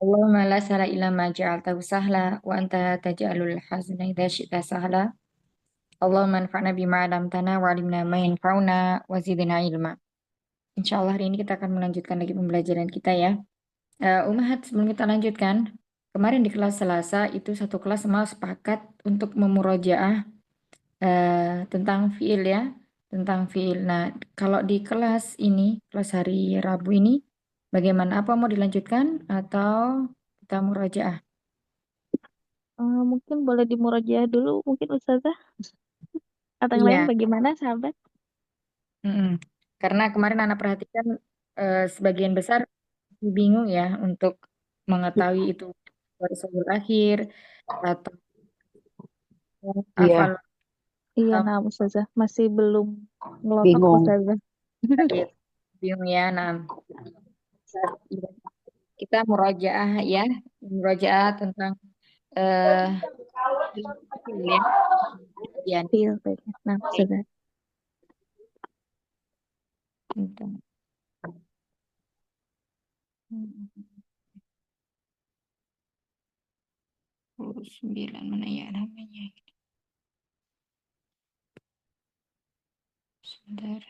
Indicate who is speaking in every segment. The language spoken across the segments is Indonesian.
Speaker 1: Allahumma la sahla illa ma ja'altahu sahla wa anta taj'alul hazna idza syi'ta sahla. Allahumma anfa'na bima 'allamtana wa 'allimna ma yanfa'una wa zidna ilma. Insyaallah hari ini kita akan melanjutkan lagi pembelajaran kita ya. Umahat, sebelum kita lanjutkan, kemarin di kelas Selasa itu satu kelas semua sepakat untuk memurojaah tentang fiil ya, tentang fiil. Nah, kalau di kelas ini, kelas hari Rabu ini, bagaimana? Apa mau dilanjutkan atau kita murojaah?
Speaker 2: Mungkin boleh dimurojaah dulu, mungkin Ustazah. Atau yang lain
Speaker 1: Iya.
Speaker 2: bagaimana, sahabat?
Speaker 1: Mm-mm. Karena kemarin anak perhatikan sebagian besar bingung ya untuk mengetahui itu baru akhir atau
Speaker 3: Iya,
Speaker 1: hafal
Speaker 2: Iya,
Speaker 1: atau
Speaker 2: nah Ustazah. Masih belum ngelotok
Speaker 3: bingung.
Speaker 2: Ustazah.
Speaker 1: gitu. Bingung ya. Nah, kita murojaah ya, murojaah tentang eh ya, kajian.
Speaker 2: Iya, baiknya. Nah,
Speaker 1: Baik,
Speaker 2: Ustazah.
Speaker 1: tentang 29 mana ya namanya? Sebentar.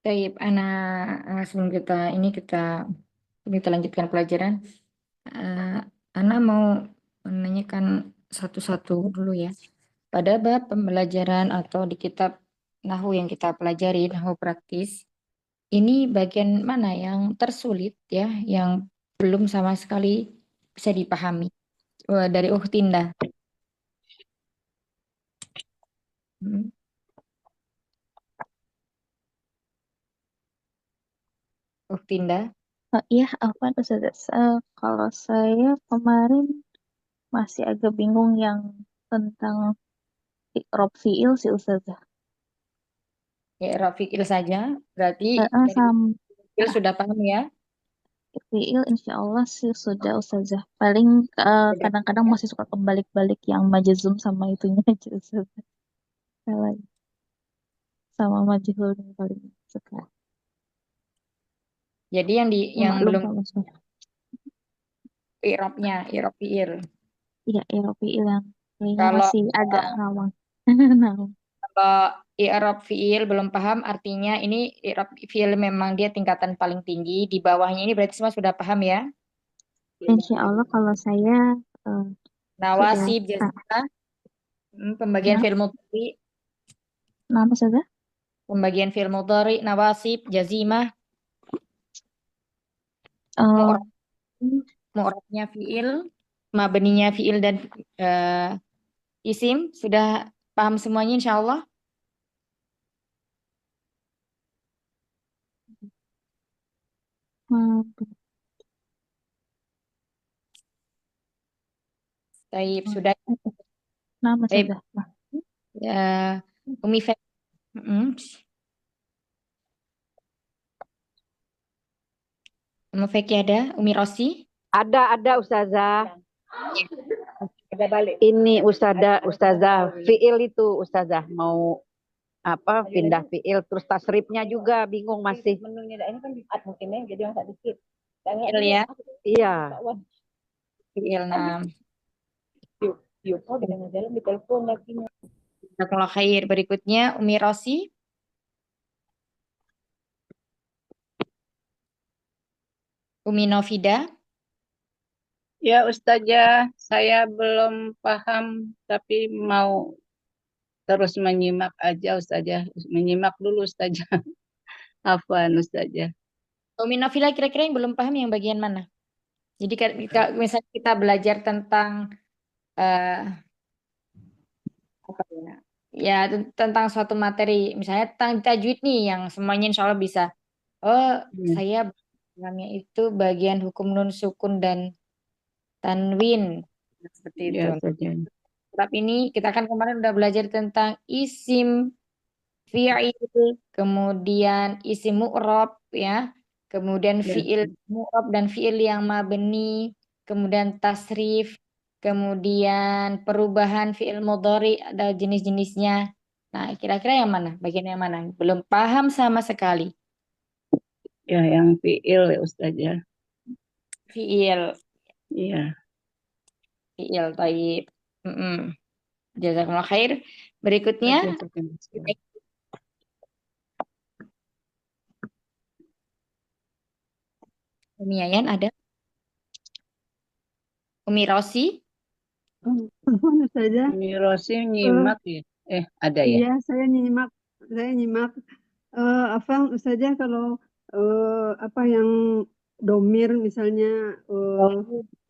Speaker 1: Baik, anak sebelum kita lanjutkan pelajaran, eh, Ana mau menanyakan satu-satu dulu ya. Pada bab pembelajaran atau di kitab Nahu yang kita pelajari, Nahu praktis, ini bagian mana yang tersulit ya, yang belum sama sekali bisa dipahami. Dari Uhtinda. Hmm, Uhtinda.
Speaker 2: Iya, apa Ustazah? Kalau saya kemarin masih agak bingung yang tentang i'rab fiil sih Ustazah.
Speaker 1: Ya, Rafiqil saja. Berarti dari
Speaker 2: Sama
Speaker 1: Rafiqil sudah paham ya.
Speaker 2: fiil insya Allah sih sudah Ustazah. Paling
Speaker 1: Sudah
Speaker 2: kadang-kadang
Speaker 1: ya.
Speaker 2: masih suka kebalik-balik yang majazum sama itunya aja Ustazah. Kalau sama majhul yang paling suka.
Speaker 1: Jadi yang
Speaker 2: Maklum
Speaker 1: belum
Speaker 2: sama Ustazah.
Speaker 1: i'rabnya, i'rab fiil.
Speaker 2: Iya, i'rab fiil yang kayaknya
Speaker 1: Kalau
Speaker 2: masih agak ngawang. Nah,
Speaker 1: kalau i'rab fiil belum paham artinya ini i'rab fiil memang dia tingkatan paling tinggi. Di bawahnya ini berarti semua sudah paham ya.
Speaker 2: insya Allah kalau saya eh, sudah
Speaker 1: Nawasib, jazmah, pembagian
Speaker 2: nah,
Speaker 1: fiil mudhari,
Speaker 2: nama saja.
Speaker 1: pembagian fiil mudhari, nawasib, jazimah,
Speaker 2: Eh,
Speaker 1: mu'rab, mu'rabnya fiil, mabninya fiil dan eh, isim sudah paham semuanya insya Allah.
Speaker 2: hmm,
Speaker 1: Taib sudah.
Speaker 2: nama
Speaker 1: Taib
Speaker 2: saja. Nah,
Speaker 1: Umi Fe. Mm, Umi Feki ada, Umi Rosi.
Speaker 3: Ada Ustazah.
Speaker 1: Ya, ada balik.
Speaker 3: Ini Ustazah fiil itu Ustazah mau apa pindah fiil terus tasrifnya juga bingung masih.
Speaker 1: Menunya ini kan mungkin ya, jadi yang dikit. Fiil ya,
Speaker 3: Iya.
Speaker 1: fiil. Nah,
Speaker 3: Yuk, oh dengan jalan di telepon lagi.
Speaker 1: jazakumullah khair. Berikutnya Umi Rosi, Umi Novida.
Speaker 4: Ya Ustazah, saya belum paham tapi mau terus menyimak aja Ustazah. Menyimak dulu Ustazah. Afwan Ustazah.
Speaker 1: Umi Novida kira-kira yang belum paham yang bagian mana? Jadi misalnya kita belajar tentang eh, apa ya? ya tentang suatu materi, misalnya tentang tajwid nih yang semuanya insya Allah bisa. Oh,
Speaker 3: Hmm.
Speaker 1: saya bilangnya itu bagian hukum nun sukun dan tanwin. Seperti itu.
Speaker 4: Ya saja.
Speaker 1: Tapi ini kita kan kemarin udah belajar tentang isim fi'il, kemudian isim mu'rob ya, kemudian
Speaker 4: Ya.
Speaker 1: fi'il mu'rob dan fi'il yang mabni, kemudian tasrif, kemudian perubahan fi'il mudhari ada jenis-jenisnya. Nah, kira-kira yang mana? Bagian yang mana? Belum paham sama sekali.
Speaker 4: Ya, yang fiil ya Ustazah.
Speaker 1: Fi'il,
Speaker 4: Iya.
Speaker 1: fi'il, taib. Jazakumullah khair. Berikutnya,
Speaker 4: Saja sekian.
Speaker 1: Umi Yayan ada? Umi Rosi?
Speaker 5: Telepon saja.
Speaker 4: Umi Rosi nyimak ya. Ada ya?
Speaker 5: Iya, saya nyimak apa saja kalau apa yang domir misalnya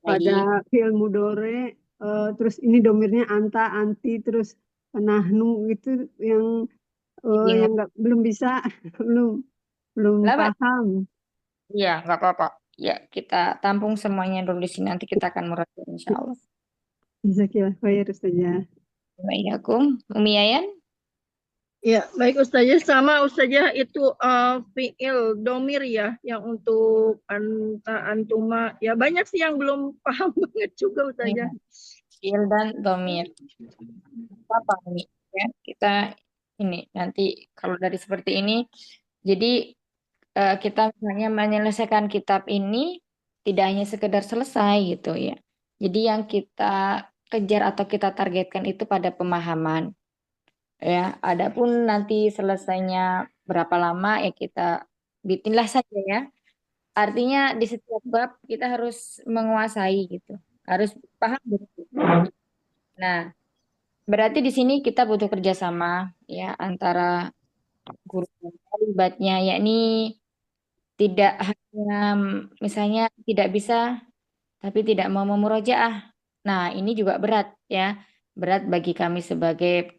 Speaker 5: pada
Speaker 1: Baik.
Speaker 5: fi'il mudore, terus ini domirnya anta, anti, terus nahnu itu yang yang
Speaker 1: Bingung.
Speaker 5: belum bisa, belum belum
Speaker 1: Lama.
Speaker 5: paham.
Speaker 1: Iya, nggak apa-apa. Ya, kita tampung semuanya dulu di sini. Nanti kita akan murajaah insya Allah.
Speaker 5: Jazakallah khair saja.
Speaker 1: Waalaikumsalam. Umi Yayan?
Speaker 6: Ya, baik Ustazah. Sama Ustazah itu fiil domir ya, yang untuk anta, antuma. Ya banyak sih yang belum paham banget juga Ustazah.
Speaker 1: Fiil dan domir. Apa Umi? Ya, kita ini nanti kalau dari seperti ini, jadi kita misalnya menyelesaikan kitab ini tidak hanya sekedar selesai gitu ya. Jadi yang kita kejar atau kita targetkan itu pada pemahaman. Ya, adapun nanti selesainya berapa lama ya kita bikinlah saja ya. Artinya di setiap bab kita harus menguasai gitu. Harus paham betul. Nah, berarti di sini kita butuh kerjasama ya antara guru dan terlibatnya, yakni tidak hanya misalnya tidak bisa tapi tidak mau memurojaah. Nah, ini juga berat ya. Berat bagi kami sebagai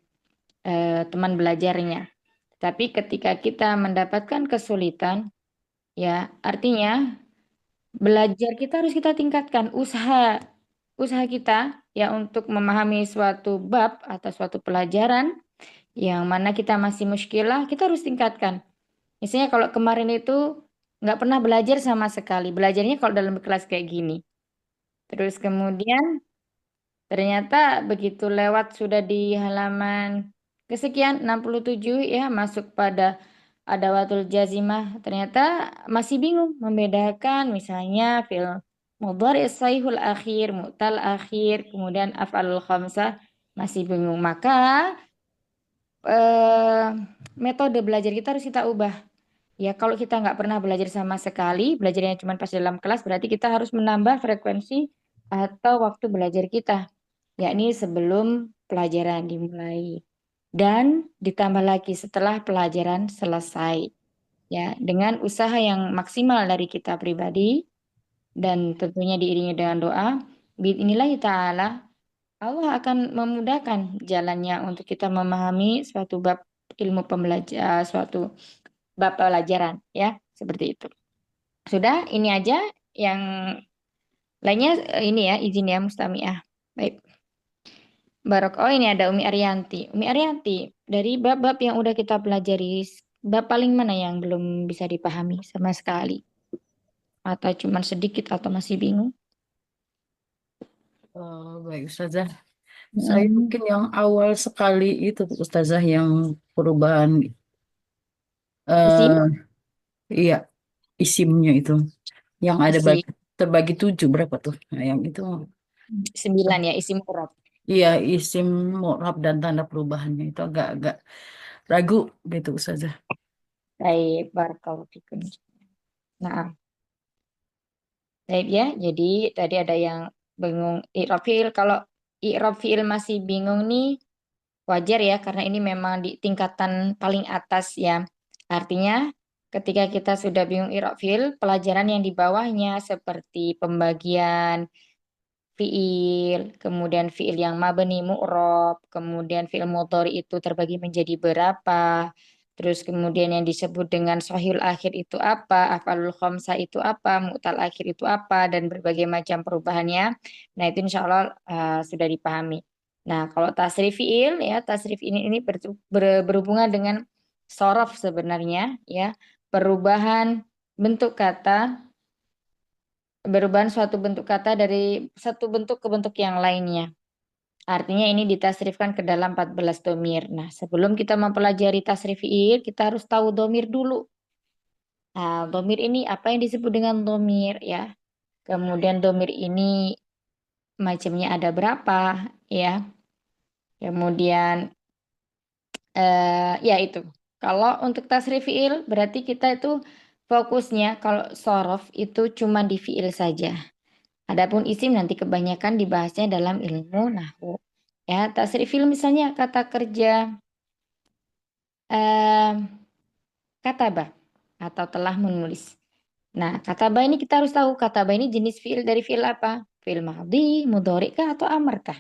Speaker 1: teman belajarnya. Tapi ketika kita mendapatkan kesulitan, ya artinya belajar kita harus kita tingkatkan usaha kita ya untuk memahami suatu bab atau suatu pelajaran yang mana kita masih muskilah, kita harus tingkatkan. Misalnya kalau kemarin itu nggak pernah belajar sama sekali, belajarnya kalau dalam kelas kayak gini. Terus kemudian ternyata begitu lewat sudah di halaman kesekian 67 ya masuk pada adawatul jazimah ternyata masih bingung membedakan misalnya fil mudhari sahihul akhir, mu'tal akhir, kemudian af'alul khamsah masih bingung. Maka eh, metode belajar kita harus kita ubah. Ya kalau kita nggak pernah belajar sama sekali, belajarnya cuma pas dalam kelas, berarti kita harus menambah frekuensi atau waktu belajar kita yakni sebelum pelajaran dimulai dan ditambah lagi setelah pelajaran selesai ya dengan usaha yang maksimal dari kita pribadi dan tentunya diiringi dengan doa biidznillah taala Allah akan memudahkan jalannya untuk kita memahami suatu bab ilmu pembelajaran suatu bab pelajaran ya seperti itu sudah ini aja yang lainnya ini ya izin ya Mustamiah baik. Barok, oh ini ada Umi Arianti. Umi Arianti, dari bab-bab yang udah kita pelajari, bab paling mana yang belum bisa dipahami sama sekali? Atau cuma sedikit atau masih bingung?
Speaker 7: Baik Ustazah, saya mungkin yang awal sekali itu Ustazah yang perubahan
Speaker 1: Isim?
Speaker 7: eh iya isimnya itu yang ada
Speaker 1: Isim.
Speaker 7: terbagi 7 berapa tuh? Nah, yang itu
Speaker 1: 9 ya, isim murad.
Speaker 7: iya isim mu'rab dan tanda perubahannya itu agak-agak ragu gitu Ustazah.
Speaker 1: Baik, barakallahu fikum. Nah, baik ya. Jadi tadi ada yang bingung i'rab fi'il. Kalau i'rab fi'il masih bingung nih, wajar ya karena ini memang di tingkatan paling atas ya. Artinya ketika kita sudah bingung i'rab fi'il, pelajaran yang di bawahnya seperti pembagian fiil, kemudian fiil yang mabni mu'rob, kemudian fiil mudhari itu terbagi menjadi berapa, terus kemudian yang disebut dengan sahihul akhir itu apa, af'alul khamsah itu apa, mu'tal akhir itu apa, dan berbagai macam perubahannya. Nah, itu insya Allah sudah dipahami. Nah, kalau tasrif fiil ya, tasrif ini berhubungan dengan sorof sebenarnya ya, perubahan bentuk kata, perubahan suatu bentuk kata dari satu bentuk ke bentuk yang lainnya. Artinya ini ditasrifkan ke dalam 14 domir. Nah, sebelum kita mempelajari tasrif fiil, kita harus tahu domir dulu. Nah, domir ini apa yang disebut dengan domir ya. Kemudian domir ini macamnya ada berapa ya. Kemudian ya itu. Kalau untuk tasrif fiil berarti kita itu fokusnya kalau sorof itu cuma di fiil saja. Adapun isim nanti kebanyakan dibahasnya dalam ilmu nahwu. Ya, tasrif fiil misalnya kata kerja kataba atau telah menulis. Nah, kataba ini kita harus tahu kataba ini jenis fiil dari fiil apa? Fiil madhi, mudhari kah atau amar kah?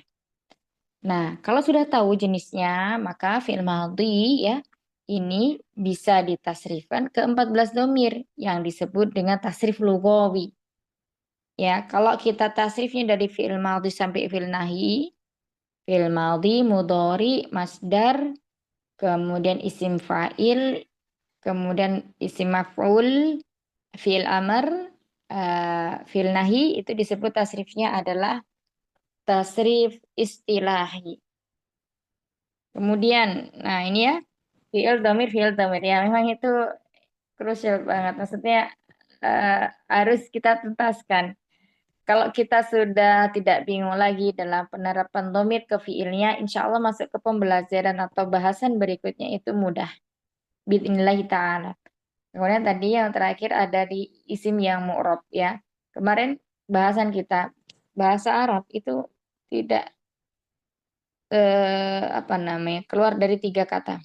Speaker 1: Nah, kalau sudah tahu jenisnya, maka fiil madhi ya ini bisa ditasrifkan ke 14 domir yang disebut dengan tasrif lughawi. Ya, kalau kita tasrifnya dari fiil madhi sampai fiil nahi, fiil madhi, mudhari, masdar, kemudian isim fa'il, kemudian isim maf'ul, fiil amr, fiil nahi itu disebut tasrifnya adalah tasrif istilahi. Kemudian, nah ini ya, fiil domir ya memang itu krusial banget. Maksudnya harus kita tuntaskan. Kalau kita sudah tidak bingung lagi dalam penerapan domir ke fiilnya, insya Allah masuk ke pembelajaran atau bahasan berikutnya itu mudah. Bismillah ta'ala. Kemudian tadi yang terakhir ada di isim yang mu'rob ya. Kemarin bahasan kita, bahasa Arab itu tidak apa namanya keluar dari 3 kata.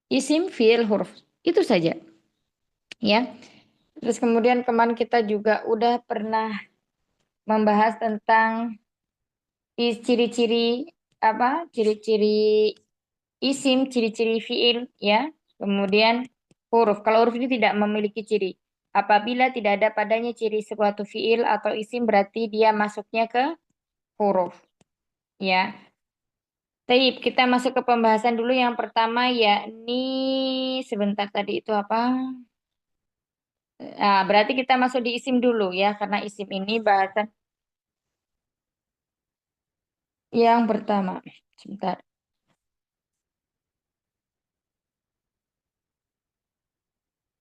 Speaker 1: Isim, fiil, huruf. Itu saja. Ya. Terus kemudian kemarin kita juga udah pernah membahas tentang ciri-ciri apa? Ciri-ciri isim, ciri-ciri fiil ya. Kemudian huruf. Kalau huruf ini tidak memiliki ciri. Apabila tidak ada padanya ciri suatu fiil atau isim berarti dia masuknya ke huruf. Ya. Baik, kita masuk ke pembahasan dulu yang pertama yakni sebentar tadi itu apa? Nah, berarti kita masuk di isim dulu ya karena isim ini bahasan yang pertama. Sebentar.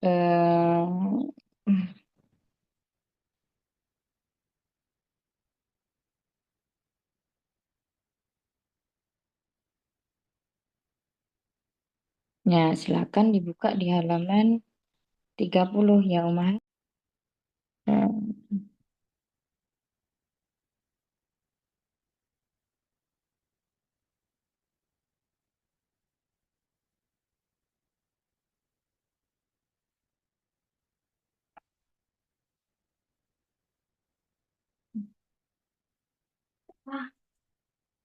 Speaker 1: Eh, Ya, silakan dibuka di halaman 30 ya, Umar.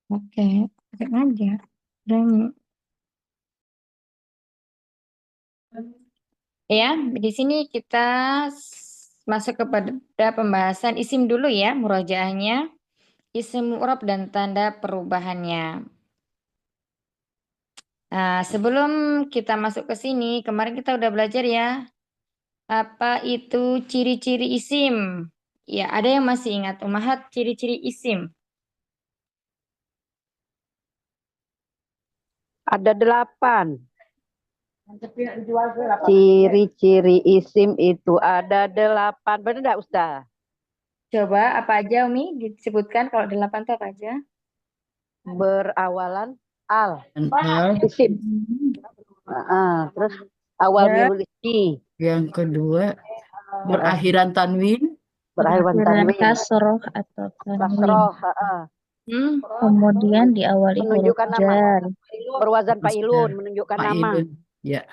Speaker 1: Oke, pakai aja. Dan ya, di sini kita masuk kepada pembahasan isim dulu ya, murojaahnya. Isim mu'rab dan tanda perubahannya. Nah, sebelum kita masuk ke sini, kemarin kita udah belajar ya, apa itu ciri-ciri isim. Ya, ada yang masih ingat, Umahat, ciri-ciri isim.
Speaker 3: Ada 8. Ciri-ciri isim itu ada 8. Benar enggak, Ustaz?
Speaker 1: Coba apa aja, Umi, disebutkan kalau 8 itu apa aja?
Speaker 3: Berawalan al.
Speaker 7: Dan al.
Speaker 3: Isim. Terus awalnya huruf i.
Speaker 7: Yang kedua, berakhiran tanwin.
Speaker 3: Berakhiran tanwin.
Speaker 2: Kasroh atau tanwin.
Speaker 3: Kasroh.
Speaker 2: Kemudian diawali huruf
Speaker 3: Menunjukkan nama.
Speaker 2: jar.
Speaker 3: Berwazan fa'ilun, menunjukkan nama.
Speaker 7: Fa'ilun. Ya.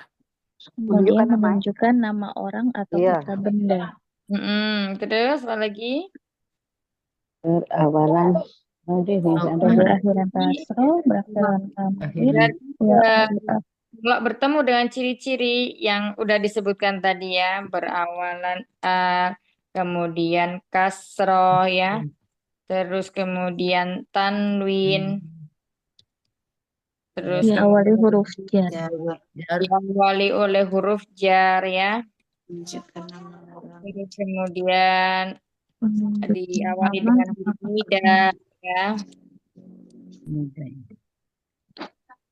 Speaker 2: Kemudian
Speaker 3: Menunjukkan nama.
Speaker 2: menunjukkan nama orang atau
Speaker 3: Iya.
Speaker 2: kata benda.
Speaker 1: Terus apa lagi?
Speaker 3: Berawalan. Aduh, ini ada dua.
Speaker 2: Berakhiran kasroh, berakhiran tamrin.
Speaker 7: Akhirnya
Speaker 2: Ya,
Speaker 1: Kalau bertemu dengan ciri-ciri yang udah disebutkan tadi ya, berawalan a, kemudian kasroh ya, terus kemudian tanwin, terus
Speaker 2: diawali
Speaker 1: kemudian
Speaker 2: huruf jar.
Speaker 7: jar
Speaker 1: diawali oleh huruf jar ya, terus kemudian diawali dengan huruf nida ya.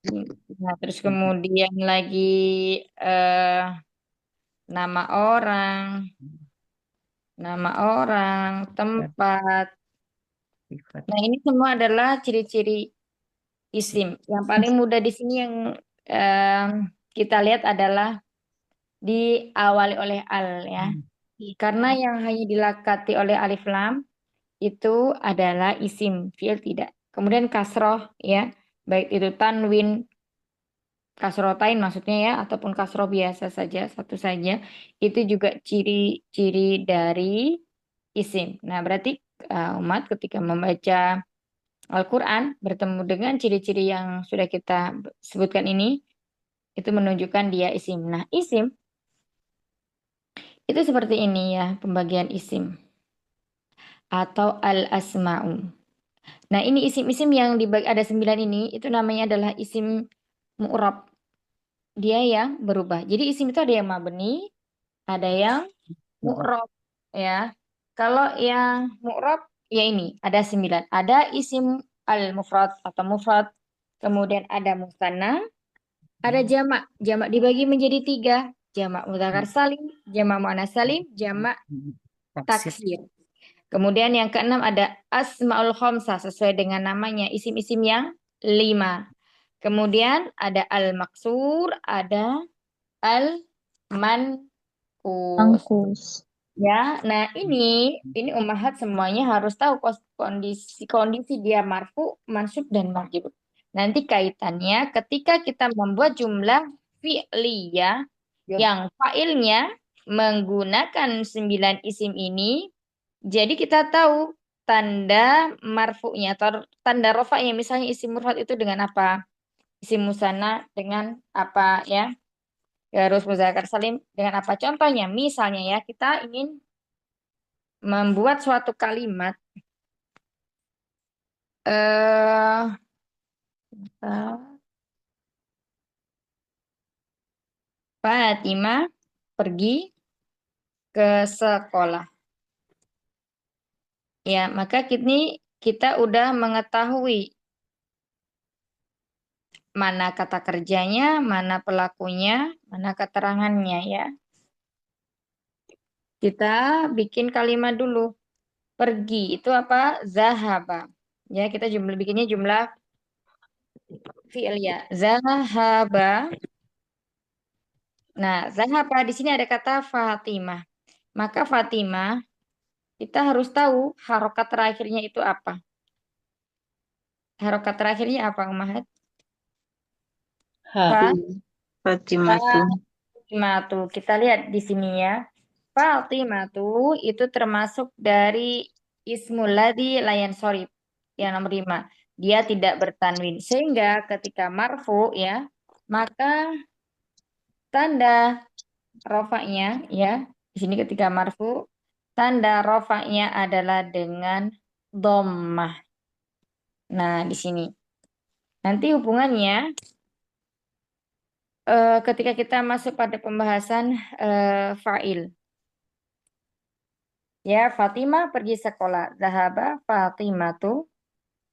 Speaker 1: Nah, terus kemudian lagi eh, nama orang, tempat.
Speaker 7: sifat.
Speaker 1: Nah, ini semua adalah ciri-ciri isim. Yang paling mudah di sini yang em, kita lihat adalah diawali oleh al ya. Karena yang hanya dilakati oleh alif lam itu adalah isim, fi'il tidak. Kemudian kasroh ya, baik itu tanwin, kasrotain maksudnya ya, ataupun kasroh biasa saja, satu saja, itu juga ciri-ciri dari isim. Nah, berarti umat ketika membaca Al-Quran bertemu dengan ciri-ciri yang sudah kita sebutkan ini, itu menunjukkan dia isim. Nah, isim itu seperti ini ya, pembagian isim atau al-asma'u. Nah, ini isim-isim yang dibagi ada 9 ini, itu namanya adalah isim mu'rab. Dia yang berubah. Jadi isim itu ada yang mabni, ada yang mu'rab ya. Kalau yang mu'rab ya ini ada 9. Ada isim al-mufrad atau mufrad, kemudian ada musanna, ada jamak. Jamak dibagi menjadi 3. Jamak mudzakkar salim, jamak muannas salim, jamak taksir. Kemudian yang keenam ada asmaul khamsah sesuai dengan namanya, isim-isim yang 5. Kemudian ada al-maksur, ada al-mankus.
Speaker 2: Angkus.
Speaker 1: Ya, nah ini ummahat semuanya harus tahu kondisi dia marfu, mansub dan majrur. Nanti kaitannya ketika kita membuat jumlah fi'liyah yang fa'ilnya menggunakan 9 isim ini, jadi kita tahu tanda marfu'nya atau tanda rofa'nya, misalnya isim mufrad itu dengan apa? Isim musanna dengan apa ya? Terus mudzakkar salim dengan apa? Contohnya, misalnya ya, kita ingin membuat suatu kalimat eh Fatimah pergi ke sekolah. Ya, maka kita udah mengetahui mana kata kerjanya, mana pelakunya, mana keterangannya ya. Kita bikin kalimat dulu. Pergi itu apa? Zahaba. Ya, kita bikinnya jumlah fi'il ya. Zahaba. Nah, zahaba di sini ada kata Fatimah. Maka Fatimah kita harus tahu harokat terakhirnya itu apa. Harokat terakhirnya apa, Umahat?
Speaker 4: Ha.
Speaker 1: Fa,
Speaker 4: Fatimatu.
Speaker 1: Fatimatu. Kita lihat di sini ya. Fatimatu itu termasuk dari ismul ladzi layan sorib. Yang nomor 5. Dia tidak bertanwin. Sehingga ketika marfu ya, maka tanda rofaknya ya. Di sini ketika marfu, tanda rofaknya adalah dengan dhammah. Nah, di sini. Nanti hubungannya ketika kita masuk pada pembahasan fa'il. Ya, Fatimah pergi sekolah. Zahaba Fatimatu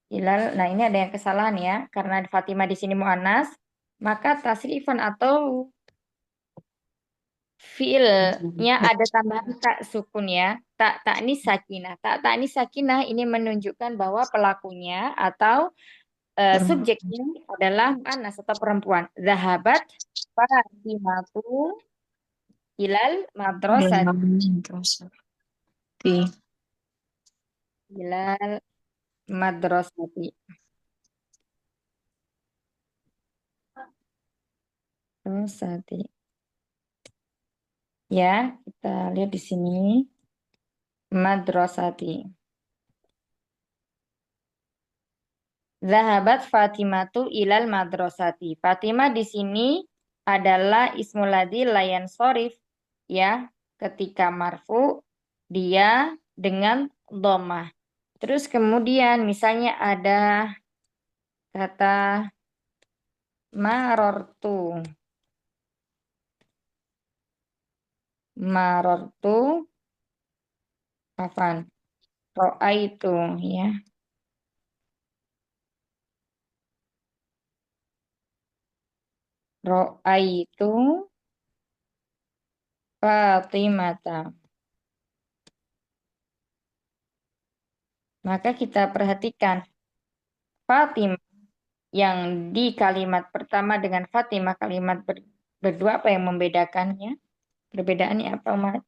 Speaker 1: ilal. Nah, ini ada yang kesalahan ya. Karena Fatimah di sini mu'annas, maka tasrifan atau fiilnya ada tambahan tak sukun ya. Tak ta'nis sakinah. Tak ta'nis sakinah ini menunjukkan bahwa pelakunya atau subjeknya adalah mu'annas atau perempuan. Zahabat Fatimatu ilal madrasah. Ilal madrasati. Madrasati. Ya, kita lihat di sini. Madrasati. Zahabat Fatimatu ilal madrasati. Fatimah di sini adalah ismul ladzi la yansorif, ya. Ketika marfu dia dengan dhammah. Terus kemudian misalnya ada kata marortu. Marortu afan. Ro'aitu, ya. Ro'aitu Fatimata. Maka kita perhatikan Fatimah yang di kalimat pertama dengan Fatimah kalimat berdua, apa yang membedakannya? Perbedaannya apa, Umat?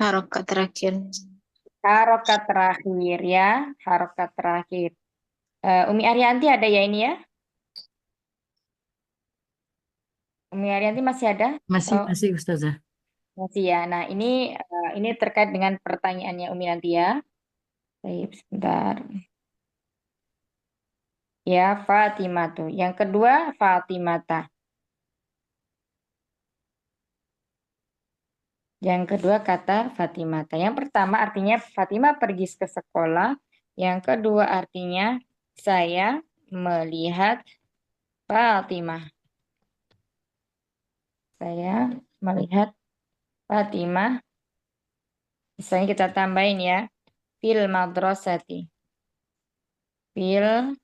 Speaker 2: Harokat terakhir.
Speaker 1: Harokat terakhir, ya. Harokat terakhir. Umi Arianti ada ya ini ya? Umi Arianti masih ada?
Speaker 7: Masih,
Speaker 1: Atau
Speaker 7: masih Ustazah.
Speaker 1: masih ya? Nah, ini terkait dengan pertanyaannya Umi nanti ya. Baik, sebentar. Ya, Fatimah tuh. Yang kedua, Fatimata. Yang kedua kata Fatimata. Yang pertama artinya Fatimah pergi ke sekolah. Yang kedua artinya saya melihat Fatimah. Saya melihat Fatimah. Misalnya kita tambahin ya. Fil madrasati. Fil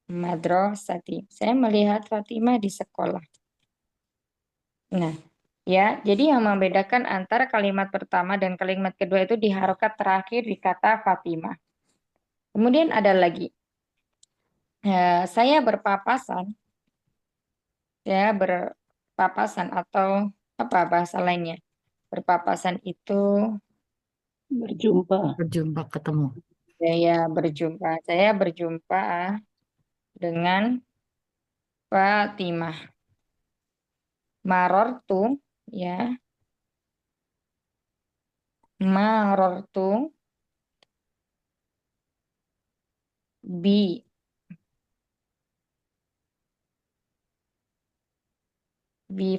Speaker 1: madrasati. Saya melihat Fatimah di sekolah. Nah, ya, jadi yang membedakan antara kalimat pertama dan kalimat kedua itu di harokat terakhir di kata Fatimah. Kemudian ada lagi. Saya berpapasan. Ya, berpapasan atau apa bahasa lainnya? Berpapasan itu
Speaker 4: Berjumpa.
Speaker 7: Berjumpa ketemu.
Speaker 1: Saya berjumpa dengan Fatimah. Marortu, ya. Marortu bi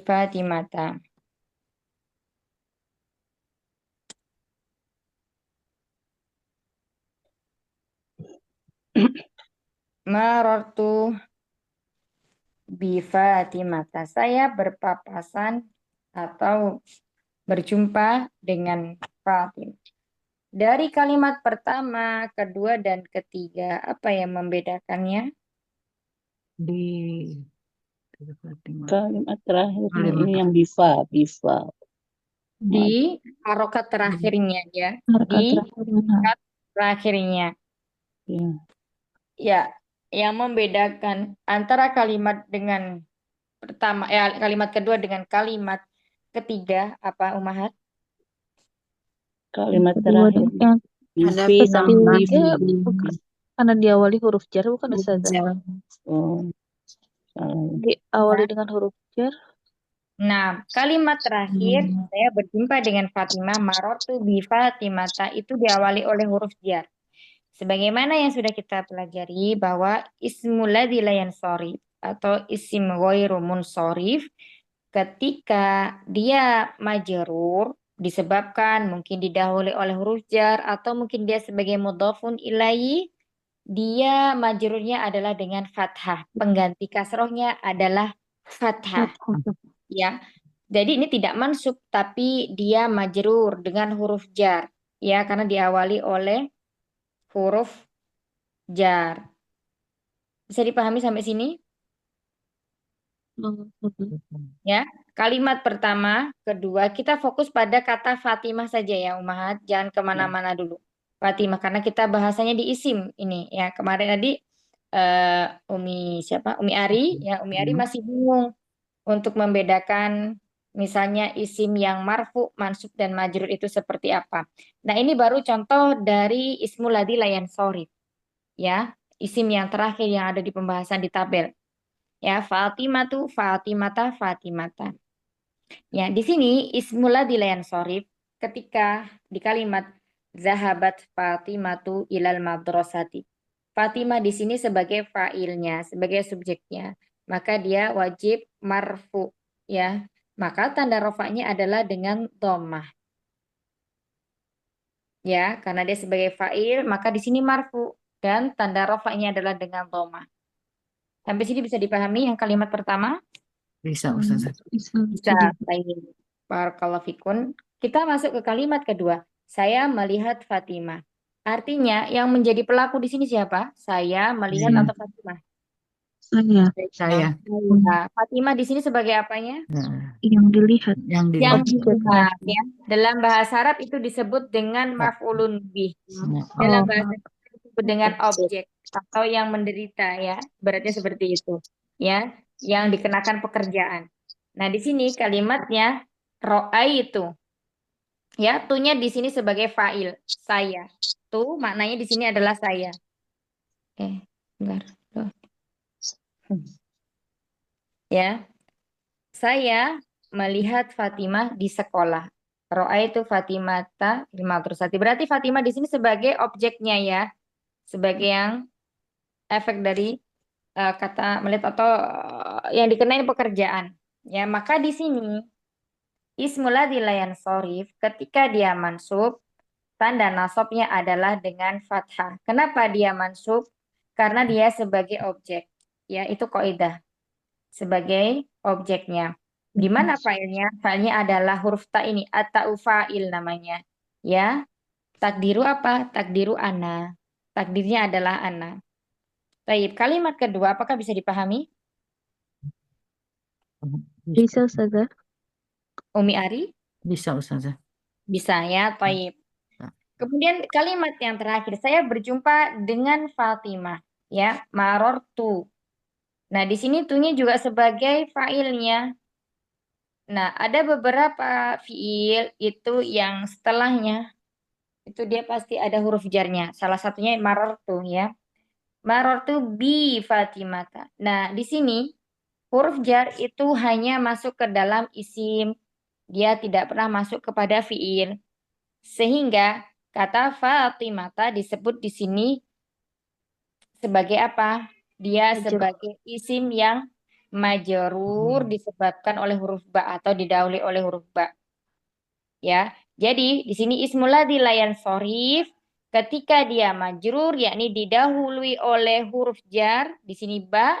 Speaker 1: Fatimata. Marortu bi Fatimata. Saya berpapasan atau berjumpa dengan Fatimah. Dari kalimat pertama, kedua, dan ketiga, apa yang membedakannya?
Speaker 7: Di Fatimah.
Speaker 4: Kalimat terakhir
Speaker 7: Kalimat
Speaker 4: ini yang bifa.
Speaker 1: Di harokat terakhirnya ya.
Speaker 2: Harokat
Speaker 1: Di
Speaker 2: terakhir.
Speaker 1: harokat terakhirnya.
Speaker 4: Ya.
Speaker 1: Ya, yang membedakan antara kalimat dengan pertama, kalimat kedua dengan kalimat ketiga, apa Umahat?
Speaker 4: Kalimat
Speaker 2: Kedua
Speaker 4: terakhir.
Speaker 2: yang
Speaker 4: Ada
Speaker 2: ketiga
Speaker 4: bifi.
Speaker 2: bukan karena diawali huruf jar bukan Ustazah.
Speaker 4: Oh, salah.
Speaker 2: Diawali dengan huruf jar.
Speaker 1: Nah, kalimat terakhir, saya berjumpa dengan Fatimah, marortu bi Fatimata, itu diawali oleh huruf jar. Sebagaimana yang sudah kita pelajari bahwa ismul ladzi la yansharif atau isim ghairu munsharif ketika dia majrur disebabkan mungkin didahului oleh huruf jar atau mungkin dia sebagai mudhafun ilaihi, dia majrurnya adalah dengan fathah, pengganti kasrohnya adalah fathah, ya. Jadi ini tidak mansub tapi dia majrur dengan huruf jar, ya, karena diawali oleh huruf jar. Bisa dipahami sampai sini? Ya, kalimat pertama, kedua, kita fokus pada kata Fatimah saja ya, Umahat. Jangan kemana-mana dulu. Fatimah, karena kita bahasanya di isim ini. Ya, kemarin tadi Umi Ari, ya Umi Ari masih bingung untuk membedakan misalnya isim yang marfu, mansub, dan majrur itu seperti apa. Nah, ini baru contoh dari ismul ladzi la yansharif. Ya, isim yang terakhir yang ada di pembahasan di tabel. Ya, Fatimatu, Fatimata, Fatimata. Ya, di sini ismul ladzi la yansharif ketika di kalimat Zahabat Fatimatu ilal madrasati. Fatimah di sini sebagai fa'ilnya, sebagai subjeknya. Maka dia wajib marfu, ya. Maka tanda rofaknya adalah dengan dhammah. Ya, karena dia sebagai fa'il, maka di sini marfu dan tanda rofaknya adalah dengan dhammah. Sampai sini bisa dipahami yang kalimat pertama?
Speaker 7: Bisa Ustazah.
Speaker 1: Bisa. Baik. Barakallahu fikun. Kita masuk ke kalimat kedua. Saya melihat Fatimah. Artinya yang menjadi pelaku di sini siapa? Saya melihat
Speaker 7: Saya.
Speaker 1: atau Fatimah?
Speaker 7: Saya.
Speaker 1: Nah, Fatimah di sini sebagai apanya?
Speaker 7: Nah,
Speaker 2: Yang dilihat.
Speaker 7: yang
Speaker 1: Yang
Speaker 7: dilihat.
Speaker 1: dilihat, ya. Dalam bahasa Arab itu disebut dengan maf'ulun bih. Dalam bahasa Arab disebut dengan objek atau yang menderita, ya. Beratnya seperti itu, ya. Yang dikenakan pekerjaan. Nah, di sini kalimatnya ro'aitu. Ya, tunya di sini sebagai fa'il, saya. Tu maknanya di sini adalah saya. Oke, bentar. Tuh. Ya. Saya melihat Fatimah di sekolah. Ro'aitu Fatimata fil madrasati. Berarti Fatimah di sini sebagai objeknya ya. Sebagai yang efek dari kata melihat atau yang dikenain pekerjaan. Ya, maka di sini ismul ladzi la yansharif ketika dia mansub, tanda nasabnya adalah dengan fathah. Kenapa dia mansub? Karena dia sebagai objek. Ya, itu kaidah. Sebagai objeknya. Gimana failnya? Failnya adalah huruf ta ini, atau fa'il namanya. Ya, takdiru apa? Takdiru ana. Takdirnya adalah ana. Baik, kalimat kedua apakah bisa dipahami?
Speaker 2: Bisa Ustazah.
Speaker 1: Umi Ari?
Speaker 7: Bisa Ustazah.
Speaker 1: Bisa ya, baik. Kemudian kalimat yang terakhir, saya berjumpa dengan Fatimah. Ya, marortu. Nah, di sini tunya juga sebagai fa'ilnya. Nah, ada beberapa fiil itu yang setelahnya itu dia pasti ada huruf jarnya. Salah satunya marartu ya. Marartu bi Fatimata. Nah, di sini huruf jar itu hanya masuk ke dalam isim. Dia tidak pernah masuk kepada fiil. Sehingga kata Fatimata disebut di sini sebagai apa? Dia
Speaker 2: Majrur.
Speaker 1: sebagai isim yang majrur disebabkan oleh huruf ba atau didahului oleh huruf ba. Ya, jadi di sini ismul ladzi la yansharif ketika dia majrur yakni didahului oleh huruf jar di sini ba,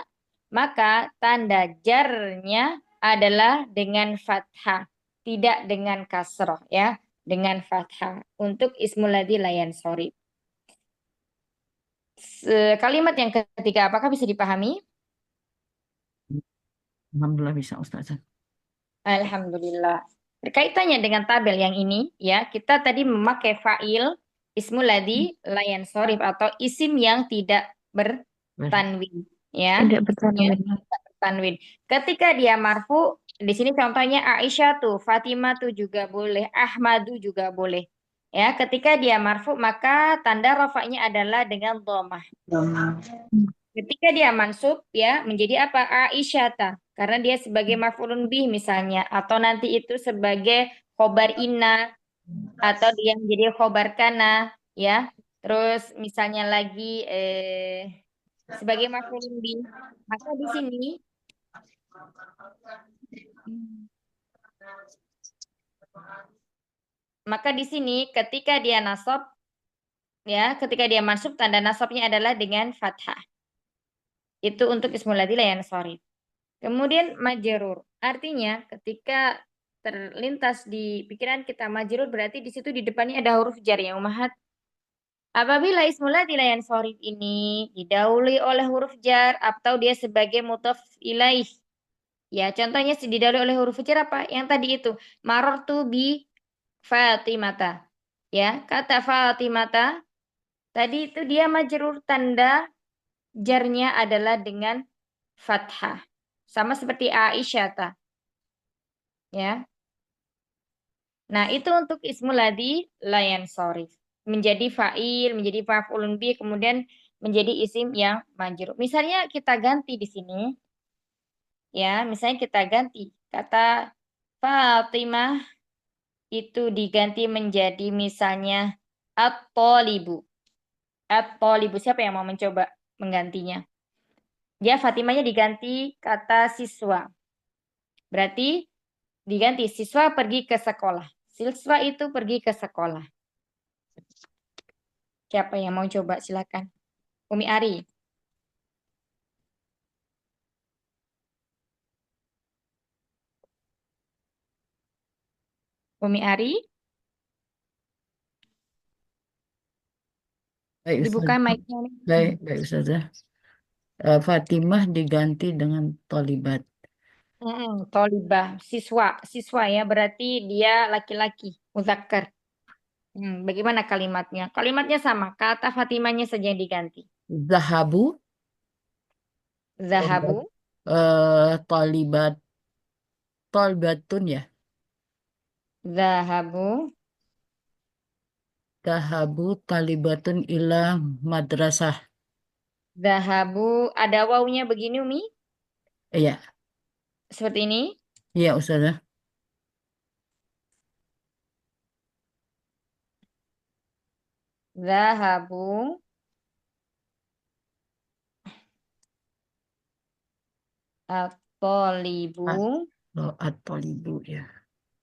Speaker 1: maka tanda jarnya adalah dengan fathah, tidak dengan kasroh ya, dengan fathah untuk ismul ladzi la yansharif. Kalimat yang ketiga apakah bisa dipahami?
Speaker 7: Alhamdulillah bisa Ustazah.
Speaker 1: Alhamdulillah. Berkaitannya dengan tabel yang ini, ya, kita tadi memakai fa'il ismul ladzi la yansharif atau isim yang tidak bertanwin, ya.
Speaker 2: Tidak
Speaker 1: Ya,
Speaker 2: bertanwin.
Speaker 1: tidak bertanwin. Ketika dia marfu, di sini contohnya Aisyah tuh, Fatimah tuh juga boleh, Ahmadu juga boleh. Ya, ketika dia marfu maka tanda rafa'nya adalah dengan dhammah. Ketika dia mansub ya menjadi apa? Aisyata. Karena dia sebagai maf'ulun bih misalnya atau nanti itu sebagai khobar inna atau dia menjadi khobar kana ya. Terus misalnya lagi sebagai maf'ulun bih. Maka di sini ketika dia nasab ya, ketika dia mansub tanda nasabnya adalah dengan fathah. Itu untuk ismul ladzi la yansharif. Kemudian majrur. Artinya ketika terlintas di pikiran kita majrur berarti di situ di depannya ada huruf jar ya Ummahat. Apabila ismul ladzi la yansharif ini didahului oleh huruf jar atau dia sebagai mudhaf ilaih. Ya, contohnya didahului oleh huruf jar apa? Yang tadi itu. Marartu bi Fatimata. Ya, kata Fatimata tadi itu dia majrur tanda jarnya adalah dengan fathah. Sama seperti Aisyah. Ya. Nah, itu untuk ismul ladzi la yansharif. Menjadi fa'il, menjadi maf'ulun bih, kemudian menjadi isim yang majrur. Misalnya kita ganti di sini. Ya, misalnya kita ganti kata Fatimah itu diganti menjadi misalnya At-tolibu. At-tolibu. Siapa yang mau mencoba menggantinya? Ya, Fatimahnya diganti kata siswa. Berarti diganti siswa pergi ke sekolah. Siswa itu pergi ke sekolah. Siapa yang mau coba? Silakan. Umi Ari. Umi Ari,
Speaker 7: Baik,
Speaker 1: dibuka
Speaker 7: Ustazah.
Speaker 1: mic-nya.
Speaker 7: Baik, baik, Ustazah. Fatimah diganti dengan Tolibat.
Speaker 1: Tolibah, siswa, siswa ya, berarti dia laki-laki, muzakkar. Bagaimana kalimatnya? Kalimatnya sama, kata Fatimahnya saja yang diganti.
Speaker 7: Zahabu,
Speaker 1: Zahabu,
Speaker 7: Tolibat, Tolibatun ya.
Speaker 1: zahabu,
Speaker 7: Zahabu Talibatun ila madrasah.
Speaker 1: zahabu. Ada wawunya begini, Umi?
Speaker 7: Iya,
Speaker 1: Seperti ini.
Speaker 7: iya Ustazah.
Speaker 1: Zahabu, atolibu,
Speaker 7: At-Tolibu ya.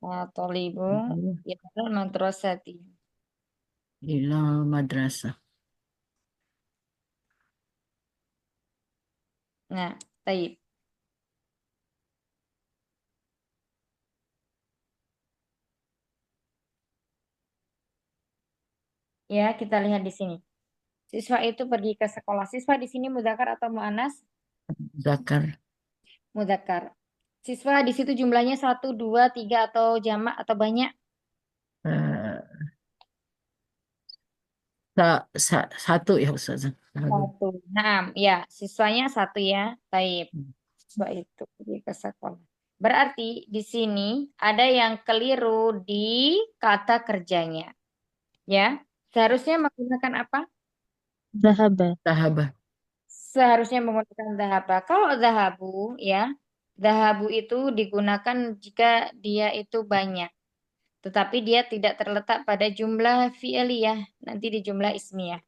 Speaker 1: atolibu, ila madrasati.
Speaker 7: Ila madrasah.
Speaker 1: Nah, baik. Ya, kita lihat di sini. Siswa itu pergi ke sekolah. Siswa di sini mudzakkar atau muannas?
Speaker 7: Zakar.
Speaker 1: Mudzakkar. Siswa di situ jumlahnya 1, 2, 3 atau jamak atau banyak?
Speaker 7: eh, satu ya Ustazah. Satu.
Speaker 1: Satu. Nah, ya, siswanya satu ya. Taib. Siswa itu pergi ke sekolah. Berarti di sini ada yang keliru di kata kerjanya. Ya, seharusnya menggunakan apa?
Speaker 2: Zahaba.
Speaker 7: Sahabat.
Speaker 1: Seharusnya menggunakan dhahaba. Kalau dhahabu ya, dhahabu itu digunakan jika dia itu banyak. Tetapi dia tidak terletak pada jumlah fi'liyah, nanti di jumlah ismiyah.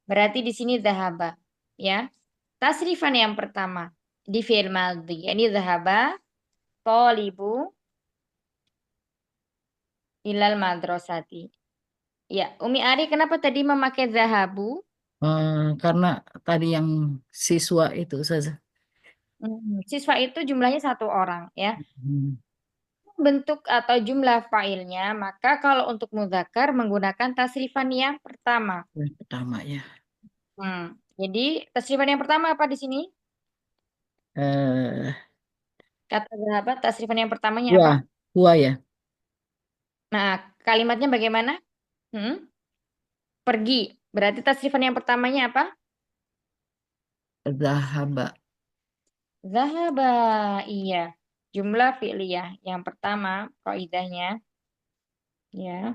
Speaker 1: Berarti di sini dhahaba, ya. Tasrifan yang pertama di fi'il madhi. Ini dhahaba, tolibu, ilal madrasati. Ya, Umi Ari kenapa tadi memakai dhahabu?
Speaker 7: Karena tadi yang siswa itu Ustazah.
Speaker 1: Siswa itu jumlahnya satu orang, ya.
Speaker 7: Hmm,
Speaker 1: Bentuk atau jumlah fa'ilnya, maka kalau untuk mudzakkar menggunakan tasrifan yang pertama.
Speaker 7: yang pertama ya.
Speaker 1: Jadi tasrifan yang pertama apa di sini?
Speaker 7: Eh,
Speaker 1: Kata sahabat tasrifan yang pertamanya apa?
Speaker 7: Huwa, huwa ya.
Speaker 1: Nah, kalimatnya bagaimana? Pergi. Berarti tasrifan yang pertamanya apa?
Speaker 7: Zahaba.
Speaker 1: Zahaba. Iya. Jumlah fi'liyah. Yang pertama, kaidahnya. Ya.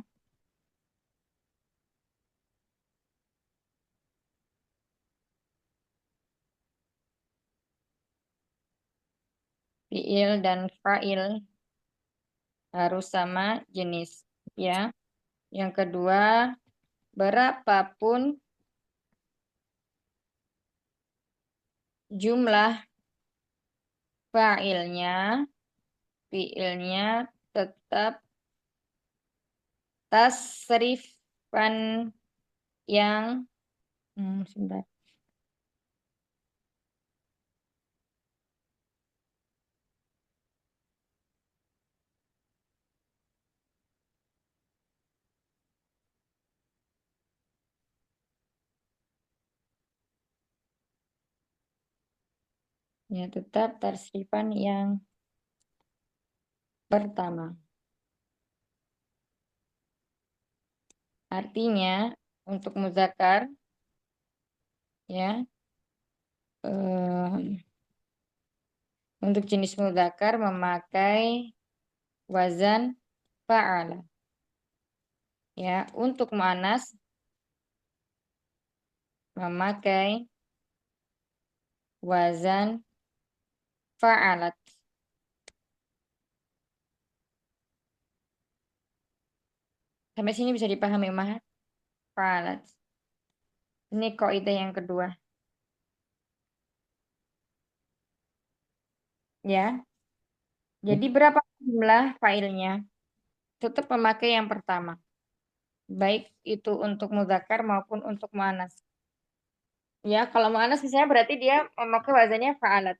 Speaker 1: Fi'il dan fa'il harus sama jenis. Ya. Yang kedua, berapapun jumlah fa'ilnya, fi'ilnya tetap tasrifan yang sebentar. Ya, tetap tasrifan yang pertama. Artinya untuk muzakkar ya untuk jenis muzakkar memakai wazan fa'ala. Ya, untuk muannas memakai wazan fa'alat. Sampai sini bisa dipahami, Mahat? Fa'alat. Ini kaidah yang kedua. Ya. Jadi berapa jumlah failnya? Tetap memakai yang pertama. Baik itu untuk mudzakkar maupun untuk muannas. Ya, kalau muannas misalnya berarti dia memakai wazannya fa'alat.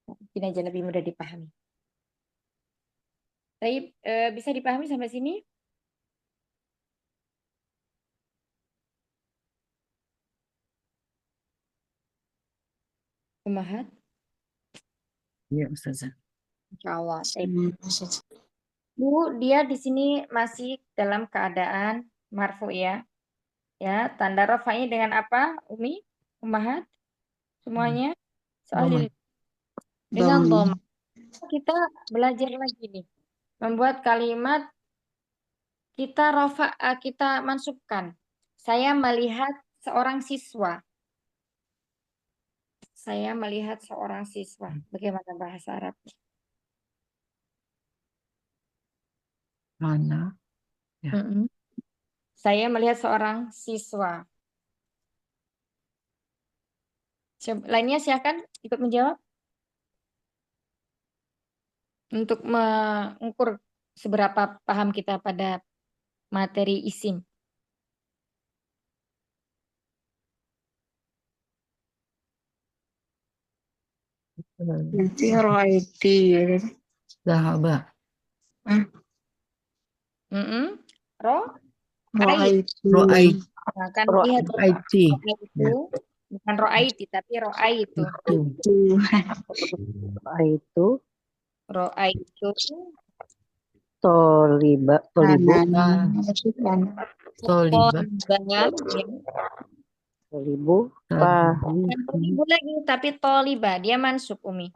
Speaker 1: Mungkin aja lebih mudah dipahami. Tapi bisa dipahami sampai sini? Umahat?
Speaker 7: Ya, Ustazah.
Speaker 1: Insyaallah. Bu, dia di sini masih dalam keadaan marfu ya. Ya, tanda rafa'nya dengan apa, Umi? Umahat? Semuanya? Soal dengan dhamma. Kita belajar lagi nih. Membuat kalimat kita kita mansubkan. Saya melihat seorang siswa. Saya melihat seorang siswa. Bagaimana bahasa Arab?
Speaker 7: Mana? Ya.
Speaker 1: Saya melihat seorang siswa. Lainnya silakan ikut menjawab. Untuk mengukur seberapa paham kita pada materi isim.
Speaker 6: Nanti ro'aiti.
Speaker 7: Zahaba.
Speaker 6: Ro'aiti.
Speaker 1: Nah, kan lihat
Speaker 7: Ro'aiti.
Speaker 1: itu bukan ro'aiti tapi ro'aitu.
Speaker 3: Itu
Speaker 1: Ro'aitu
Speaker 3: toliba.
Speaker 7: Toliba.
Speaker 3: Tolibu.
Speaker 1: Bukan tolibu lagi tapi toliba. Dia mansub Umi.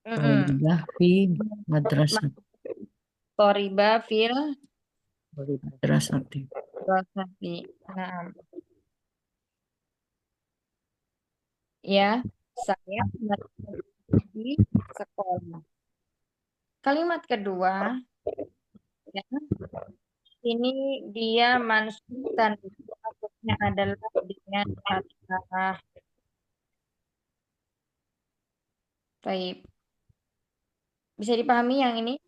Speaker 7: Toliba fi madrasah.
Speaker 1: Toliba fil
Speaker 7: Madrasati.
Speaker 1: madrasati. Nah. Ya, saya di sekolah. Kalimat kedua, ya, ini dia mansub dan maksudnya adalah dengan fathah. Baik. Bisa dipahami yang ini?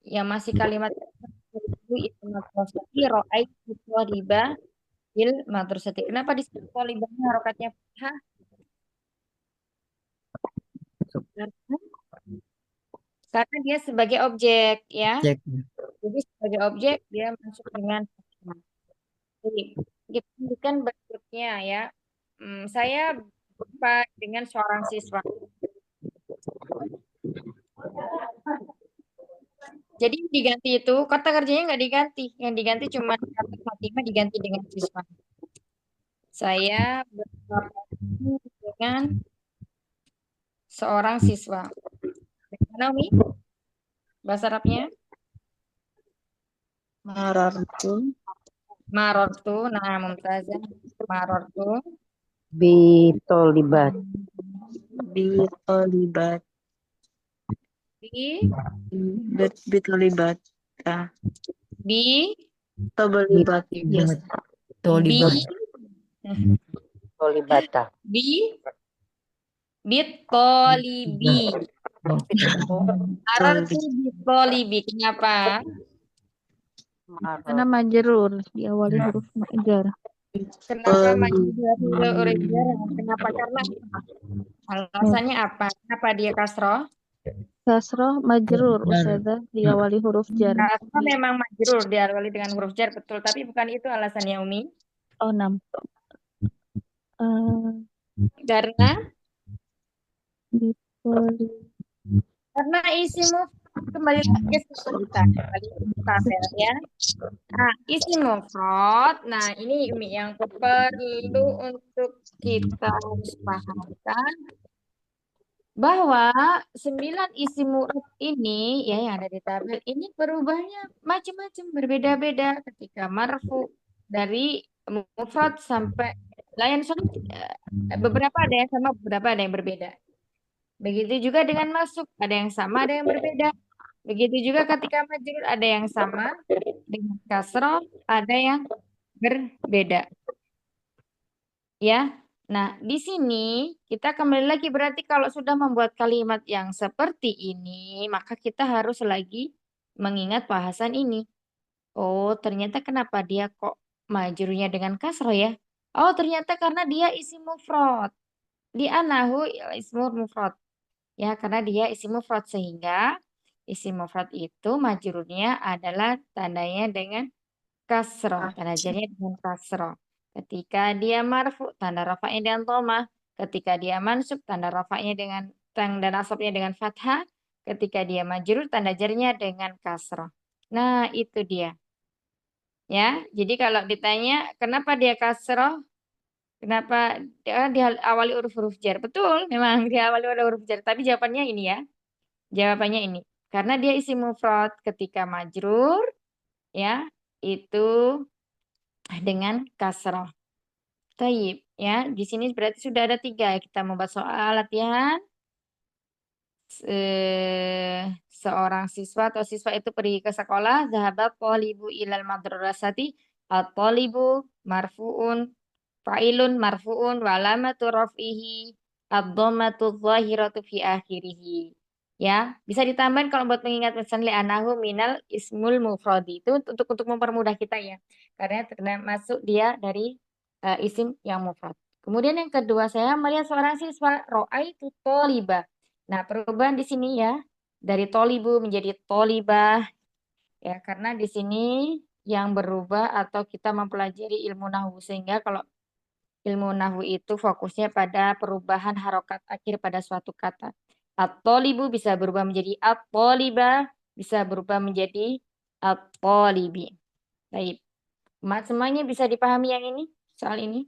Speaker 1: Yang masih kalimat itu madrasati ra'aitu thaliba fil madrasati. Kenapa disebut thalibahnya harokatnya fathah? Karena dia sebagai objek ya. Jadi sebagai objek dia masuk dengan fathah. Jadi kita tunjukkan berikutnya ya. Saya berjumpa dengan seorang siswa. Jadi diganti itu kata kerjanya nggak diganti, yang diganti cuma kata Fatimah diganti dengan siswa. Saya berjumpa dengan seorang siswa. Bagaimana Umi? Bahasa Arabnya? Marortu. Nah, Mumtazah. Marortu.
Speaker 3: Bitolibat.
Speaker 6: Bitolibat. Bitolibat. Tolibat.
Speaker 7: Yes. Tolibat.
Speaker 3: Tolibata.
Speaker 1: Bitolibi. Marortu bitolibi. Kenapa?
Speaker 2: Karena majrur diawali huruf jar.
Speaker 1: Kenapa majrur? Kenapa? Karena alasannya apa? Kenapa dia kasroh?
Speaker 2: Kasroh majrur Ustazah diawali huruf jar.
Speaker 1: Kasroh memang majrur diawali dengan huruf jar betul, tapi bukan itu alasannya Umi.
Speaker 2: Oh, 6.
Speaker 1: Karena isim kembali lagi kita ya. Nah, isim mufrad. Nah, ini Umi yang perlu untuk kita harus pahamkan. bahwa 9 isim mu'rab ini ya yang ada di tabel ini berubahnya macam-macam, berbeda-beda ketika marfu dari mufrad sampai layan beberapa ada yang sama, beberapa ada yang berbeda. Begitu juga dengan masuk, ada yang sama, ada yang berbeda. Begitu juga ketika majrur ada yang sama dengan kasroh, ada yang berbeda. Ya. Nah, di sini kita kembali lagi berarti kalau sudah membuat kalimat yang seperti ini, maka kita harus lagi mengingat bahasan ini. Oh, ternyata kenapa dia kok majrurnya dengan kasroh ya? Oh, ternyata karena dia isim mufrad. Di anahu ismul mufrad. Ya, karena dia isim mufrad sehingga isim mufrad itu majrurnya adalah tandanya dengan kasroh. Tanda jarnya dengan kasroh. Ketika dia marfu, tanda rafa'nya dengan dhamma. Ketika dia mansub, tanda rafa'nya dengan tanda nasabnya dengan fathah. Ketika dia majrur, tanda jarnya dengan kasroh. Nah, itu dia. Ya, jadi kalau ditanya kenapa dia kasroh, kenapa dia diawali huruf-huruf jar? Betul, memang diawali oleh huruf jar. Tapi jawabannya ini ya. Jawabannya ini. Karena dia isim mufrad ketika majrur, ya, itu dengan kasroh. Taib, ya. Di sini berarti sudah ada 3. Kita membuat soal latihan. Seorang siswa atau siswa itu pergi ke sekolah. Zahabat thalibu ilal madrasati. At-thalibu marfu'un. Fa'ilun marfu'un. Wa alamatu raf'ihi. Ad-dhammatu dhahiratu fi akhirihi. Ya, bisa ditambahin kalau buat mengingat misalnya anahu minal ismul mufradi. Itu untuk mempermudah kita ya. Karena termasuk dia dari isim yang mufrad. Kemudian yang kedua, saya melihat seorang siswa ro'aitu tolibah. Nah, perubahan di sini ya dari tolibu menjadi tolibah ya karena di sini yang berubah atau kita mempelajari ilmu nahwu sehingga kalau ilmu nahwu itu fokusnya pada perubahan harokat akhir pada suatu kata. At-tolibu bisa berubah menjadi at-tolibah, bisa berubah menjadi at-tolibi. Baik. Semuanya bisa dipahami yang ini? Soal ini?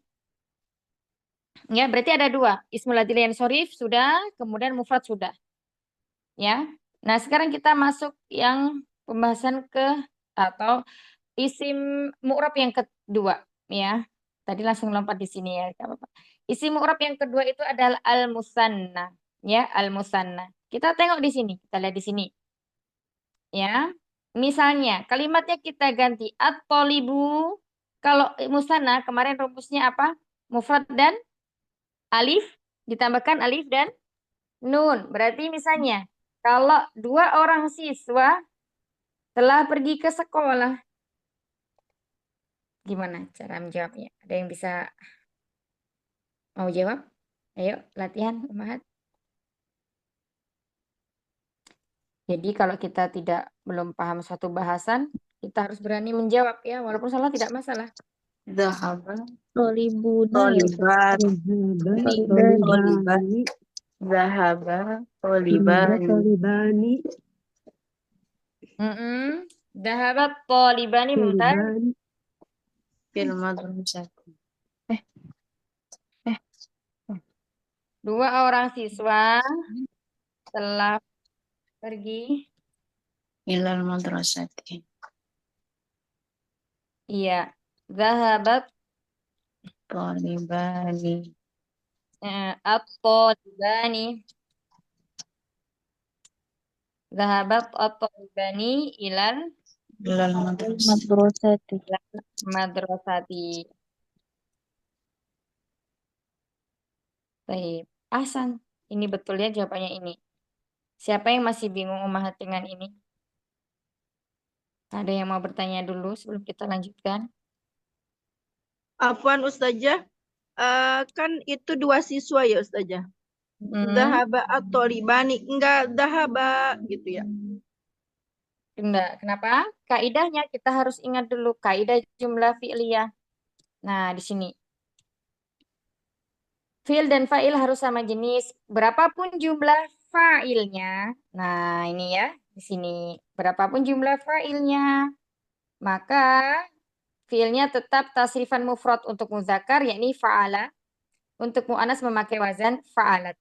Speaker 1: Ya, berarti ada 2. Ismul adil sorif sudah, kemudian mufrad sudah. Ya. Nah, sekarang kita masuk yang pembahasan atau isim mu'rab yang kedua, ya. Tadi langsung lompat di sini ya, enggak apa-apa. Isim mu'rab yang kedua itu adalah al-musanna, ya, al-musanna. Kita tengok di sini, kita lihat di sini. Ya. Misalnya, kalimatnya kita ganti at-tolibu. Kalau musanna kemarin rumusnya apa? Mufrad dan alif ditambahkan alif dan nun. Berarti misalnya kalau 2 orang siswa telah pergi ke sekolah, gimana cara menjawabnya? Ada yang bisa mau jawab? Ayo latihan, Umahat. Jadi kalau kita belum paham suatu bahasan, kita harus berani menjawab ya, walaupun salah tidak masalah.
Speaker 7: Zahaba,
Speaker 2: Tolibuna ya Ustaz.
Speaker 7: toliban,
Speaker 5: Tolibani.
Speaker 7: zahaba,
Speaker 5: Tolibani.
Speaker 7: tolibani.
Speaker 5: Tolibani.
Speaker 1: Dhahabat tolibani mumtaz.
Speaker 5: Tolibani.
Speaker 7: Fil madrasati.
Speaker 1: 2 orang siswa telah pergi.
Speaker 7: Ilal madrasati.
Speaker 1: Iya. Dhahabat
Speaker 7: Tolibani.
Speaker 1: at-talibani. Dhahabat at-talibani ilal
Speaker 7: Ilal madrasati.
Speaker 2: Madrasati.
Speaker 1: madrasati. Baik. Ahsan. Ini betul ya jawabannya ini. Siapa yang masih bingung Umahat dengan ini? Ada yang mau bertanya dulu sebelum kita lanjutkan?
Speaker 6: Afwan Ustazah, kan itu 2 siswa ya Ustazah. Dhahaba at-tolibani, enggak dhahaba gitu ya.
Speaker 1: Enggak. Kenapa? Kaidahnya kita harus ingat dulu kaidah jumlah fi'liyah. Nah, di sini. Fi'il dan fa'il harus sama jenis. Berapapun jumlah fa'ilnya. Nah, ini ya. Di sini. Berapapun jumlah fa'ilnya. Maka fi'ilnya tetap tasrifan mufrad untuk muzakkar, yakni fa'ala. Untuk mu'anas memakai wazan fa'alat.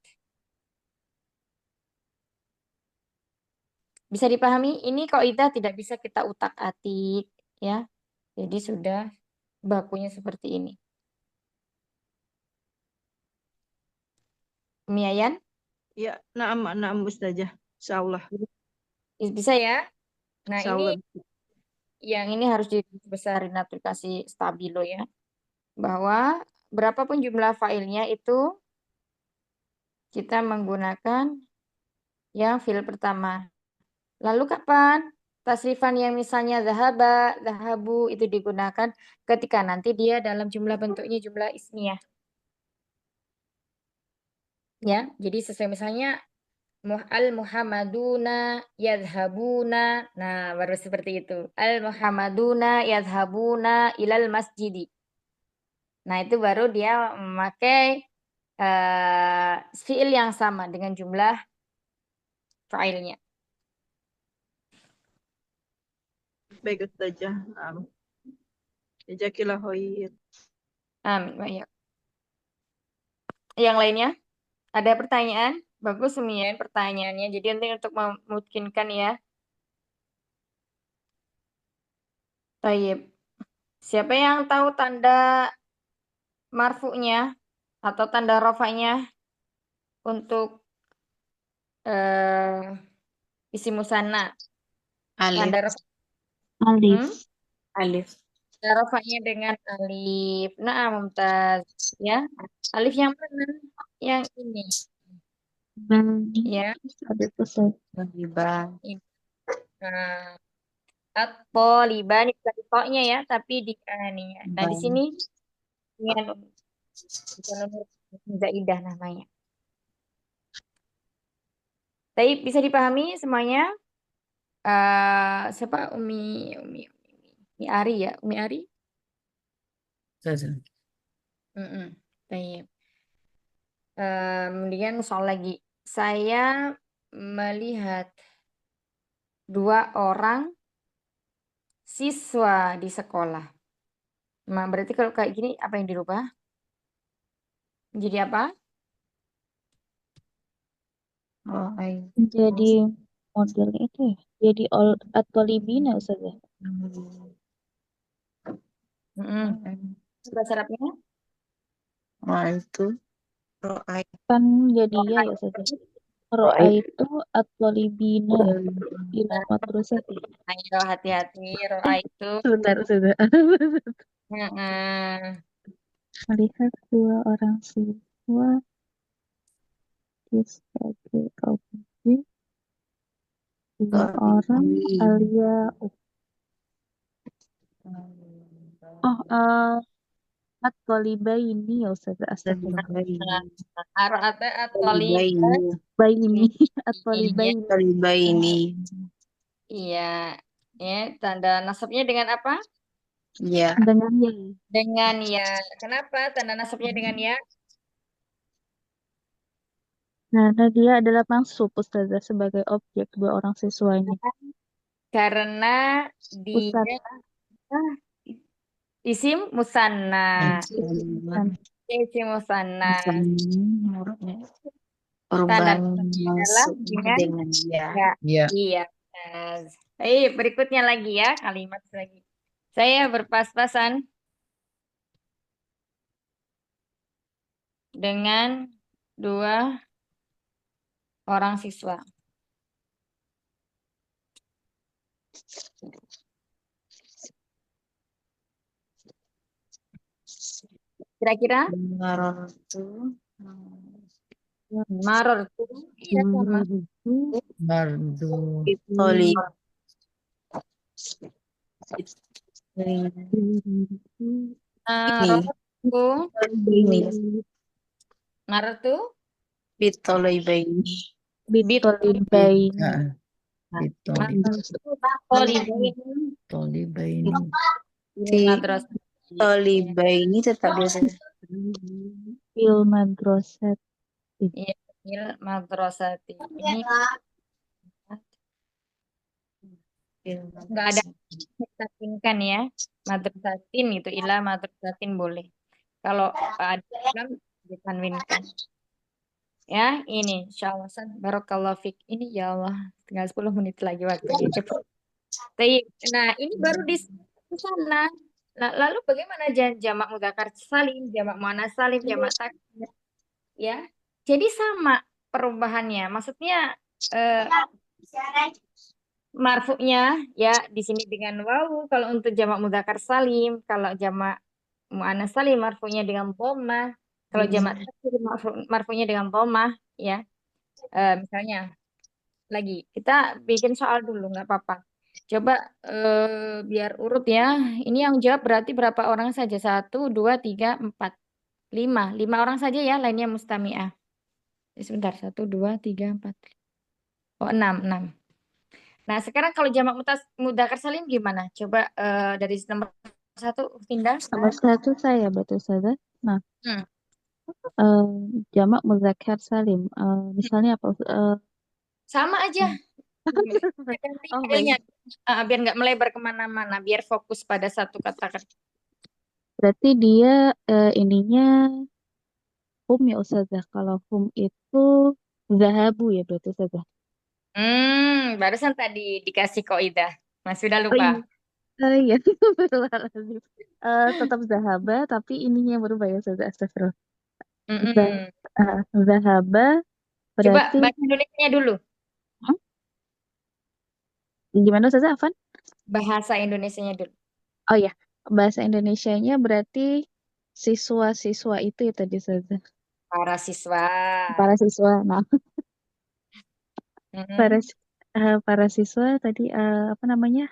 Speaker 1: Bisa dipahami? Ini kaidah tidak bisa kita utak-atik ya. Jadi sudah bakunya seperti ini. Umi Ayan,
Speaker 6: Ya, naam Ustazah. Insyaallah.
Speaker 1: bisa ya? Nah,
Speaker 6: Insyaallah.
Speaker 1: ini yang ini harus dibesarin aplikasi Stabilo ya. Bahwa berapapun jumlah filenya itu kita menggunakan yang fil pertama. Lalu kapan tasrifan yang misalnya zahaba, zahabu itu digunakan ketika nanti dia dalam jumlah bentuknya jumlah ismiyah. Ya, jadi sesuai misalnya al-Muhammaduna yadhabuna. Nah, baru seperti itu. Al-Muhammaduna yadhabuna ilal masjidi. Nah, itu baru dia memakai fiil yang sama dengan jumlah fa'ilnya.
Speaker 6: Baik Ustazah. Naam. Jazakillah khair.
Speaker 1: Amin. Baik. Yang lainnya? Ada pertanyaan? Bagus Umi ya pertanyaannya. Jadi nanti untuk memungkinkan ya. Tayyib. Siapa yang tahu tanda marfu'nya atau tanda rafa'nya untuk isim musanna? Tanda
Speaker 4: Alif.
Speaker 1: rafa,
Speaker 2: Alif.
Speaker 4: Alif.
Speaker 1: tanda rafa'nya dengan alif. Nah, Mumtaz. Ya. Alif yang mana? Yang ini.
Speaker 2: Bani.
Speaker 1: Ya.
Speaker 2: Alif Ustaz.
Speaker 4: Riba.
Speaker 1: Ini. Nah, at-taliban bukan to-nya ya, tapi di aninya. Nah, di sini dengan bukan nur zaidah namanya. Tapi bisa dipahami semuanya? Siapa Umi Ari ya? Umi Ari?
Speaker 7: Ustazah.
Speaker 1: Baik. Kemudian soal lagi. Saya melihat 2 orang siswa di sekolah. Nah, berarti kalau kayak gini apa yang dirubah? Jadi apa?
Speaker 4: Oh,
Speaker 2: Jadi model itu ya. Jadi at-talibina Ustaz ya.
Speaker 1: Bahasa Arabnya?
Speaker 4: itu. Ro'ai.
Speaker 2: Kan jadi ya ya Ustaz ya. Ro'a itu at-talibina ila madrasati.
Speaker 1: Ayo hati-hati. Ro'a itu.
Speaker 2: Sebentar Ustaz.
Speaker 1: Mm-mm.
Speaker 2: Melihat 2 orang siswa di sebagai objek 2 orang alia at-talibaini ya Ustaz. Astagfirullah.
Speaker 1: Ara'ata at-talib.
Speaker 2: Baini
Speaker 1: Iya.
Speaker 2: at-talibaini.
Speaker 4: Talibaini.
Speaker 1: Iya. Ya, tanda nasabnya dengan apa?
Speaker 4: Ya.
Speaker 2: Dengan ya.
Speaker 1: Dengan ya. Kenapa tanda nasabnya dengan ya?
Speaker 2: Nah, dia adalah mansub Ustazah sebagai objek 2 orang siswanya.
Speaker 1: Karena dia isim musanna. Isim musanna. Tanda nasabnya adalah dengan
Speaker 4: ya.
Speaker 1: ya. Iya. Berikutnya lagi ya, kalimat lagi. Saya berpas-pasan dengan 2 orang siswa. Kira-kira? Maror tuh. Iya sama.
Speaker 7: Bardu.
Speaker 4: Toli.
Speaker 1: Maror tuh.
Speaker 4: Bitolibaini.
Speaker 2: Bitolibaini.
Speaker 7: Tolibaini.
Speaker 4: Tolibaini tetap biasa.
Speaker 2: Fil madrasat.
Speaker 1: Iya, fil madrasati. Ini enggak ada takinkan ya. Madrasatin itu ila madrasatin boleh. Kalau ada ditanwinkan. Ya, ini insya Allah. Barakallah fik. Ini ya Allah, tinggal 10 menit lagi waktunya. Cepat. Baik. Nah, ini baru di sana. Nah, lalu bagaimana jamak mudzakkar salim, jamak muannats salim, jamak taksir, ya? Jadi sama perubahannya. Maksudnya eh, marfu'nya ya di sini dengan wawu kalau untuk jamak mudzakkar salim, kalau jamak muannats salim marfu'nya dengan dhammah, kalau jamak taksir marfu'nya dengan dhammah, ya. Misalnya lagi kita bikin soal dulu nggak apa-apa. Coba biar urut ya. Ini yang jawab berarti berapa orang saja? 1, 2, 3, 4, 5. 5 orang saja ya, lainnya mustami'ah. Sebentar, 1, 2, 3, 4. Oh, 6. Nah, sekarang kalau jamak mudzakkar salim gimana? Coba dari nomor 1, Finda.
Speaker 2: Nomor 1 saya betul saja. Nah,
Speaker 1: Hmm.
Speaker 2: jamak mudzakkar salim. Misalnya apa?
Speaker 1: Sama aja. Ganti
Speaker 2: Oh,
Speaker 1: filenya.
Speaker 2: baik.
Speaker 1: Biar nggak melebar kemana-mana. Biar fokus pada satu kata-kata.
Speaker 2: Berarti dia ininya hum ya Ustazah. Kalau hum itu zahabu ya berarti Ustazah.
Speaker 1: Barusan tadi dikasih kaidah. Mas sudah
Speaker 2: Oh iya.
Speaker 1: lupa.
Speaker 2: Iya, Astagfirullahaladzim. Tetap zahaba, tapi ininya berubah ya Ustazah. Astagfirullah. Zah-
Speaker 1: Mm-mm.
Speaker 2: Zahaba
Speaker 1: Coba
Speaker 2: berarti
Speaker 1: bahasa Indonesianya dulu.
Speaker 2: hmm? Gimana Ustazah Afan?
Speaker 1: Bahasa Indonesianya dulu.
Speaker 2: Oh iya, bahasa Indonesianya berarti siswa-siswa itu ya tadi Ustazah.
Speaker 1: Para siswa.
Speaker 2: Para siswa. Nah, para
Speaker 1: Mm-mm.
Speaker 2: para siswa tadi apa namanya?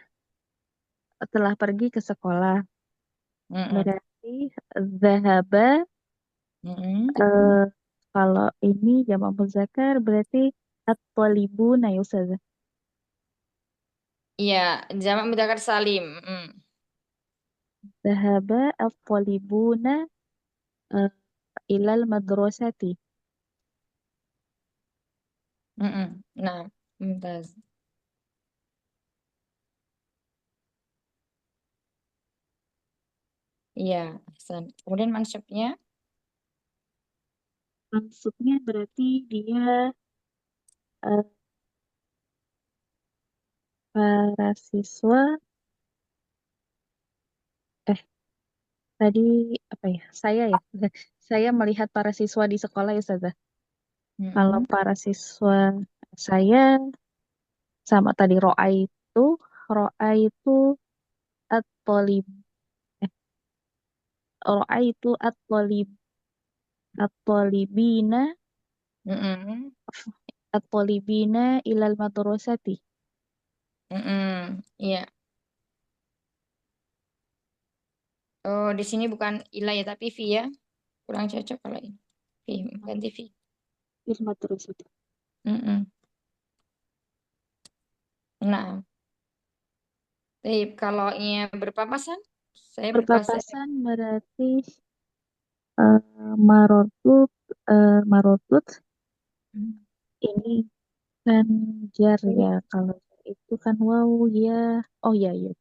Speaker 2: Telah pergi ke sekolah.
Speaker 1: Mm-mm.
Speaker 2: Berarti zahaba
Speaker 1: Mm-mm.
Speaker 2: kalau ini jamak muzakkar berarti at-talibuna ya Ustazah.
Speaker 1: Iya, jamak mudzakkar salim. Mm.
Speaker 2: Zahaba at-talibuna eh, ilal madrasati.
Speaker 1: Mm-mm. Nah, mumtaz. Iya, Ahsan. Kemudian mansubnya.
Speaker 2: Maksudnya berarti dia eh, para siswa eh tadi apa ya? Saya ya. Saya melihat para siswa di sekolah ya Ustazah. Kalau
Speaker 1: Mm-mm.
Speaker 2: para siswa saya sama tadi ro'a itu at-talib eh ro'a itu at-talibina
Speaker 1: Mm-mm.
Speaker 2: at-talibina ilal madrasati.
Speaker 1: Mm-mm. Iya. Oh, di sini bukan ilah ya, tapi fi ya. Kurang cocok kalau ini. Fi, ganti fi.
Speaker 2: Il madrasati.
Speaker 1: Mm-mm. Nah, baik. Kalau ini berpapasan, saya berpapasan.
Speaker 2: Berpapasan berarti eh, marotut marotut ini kan jar ya kalau itu kan wow ya oh ya ya.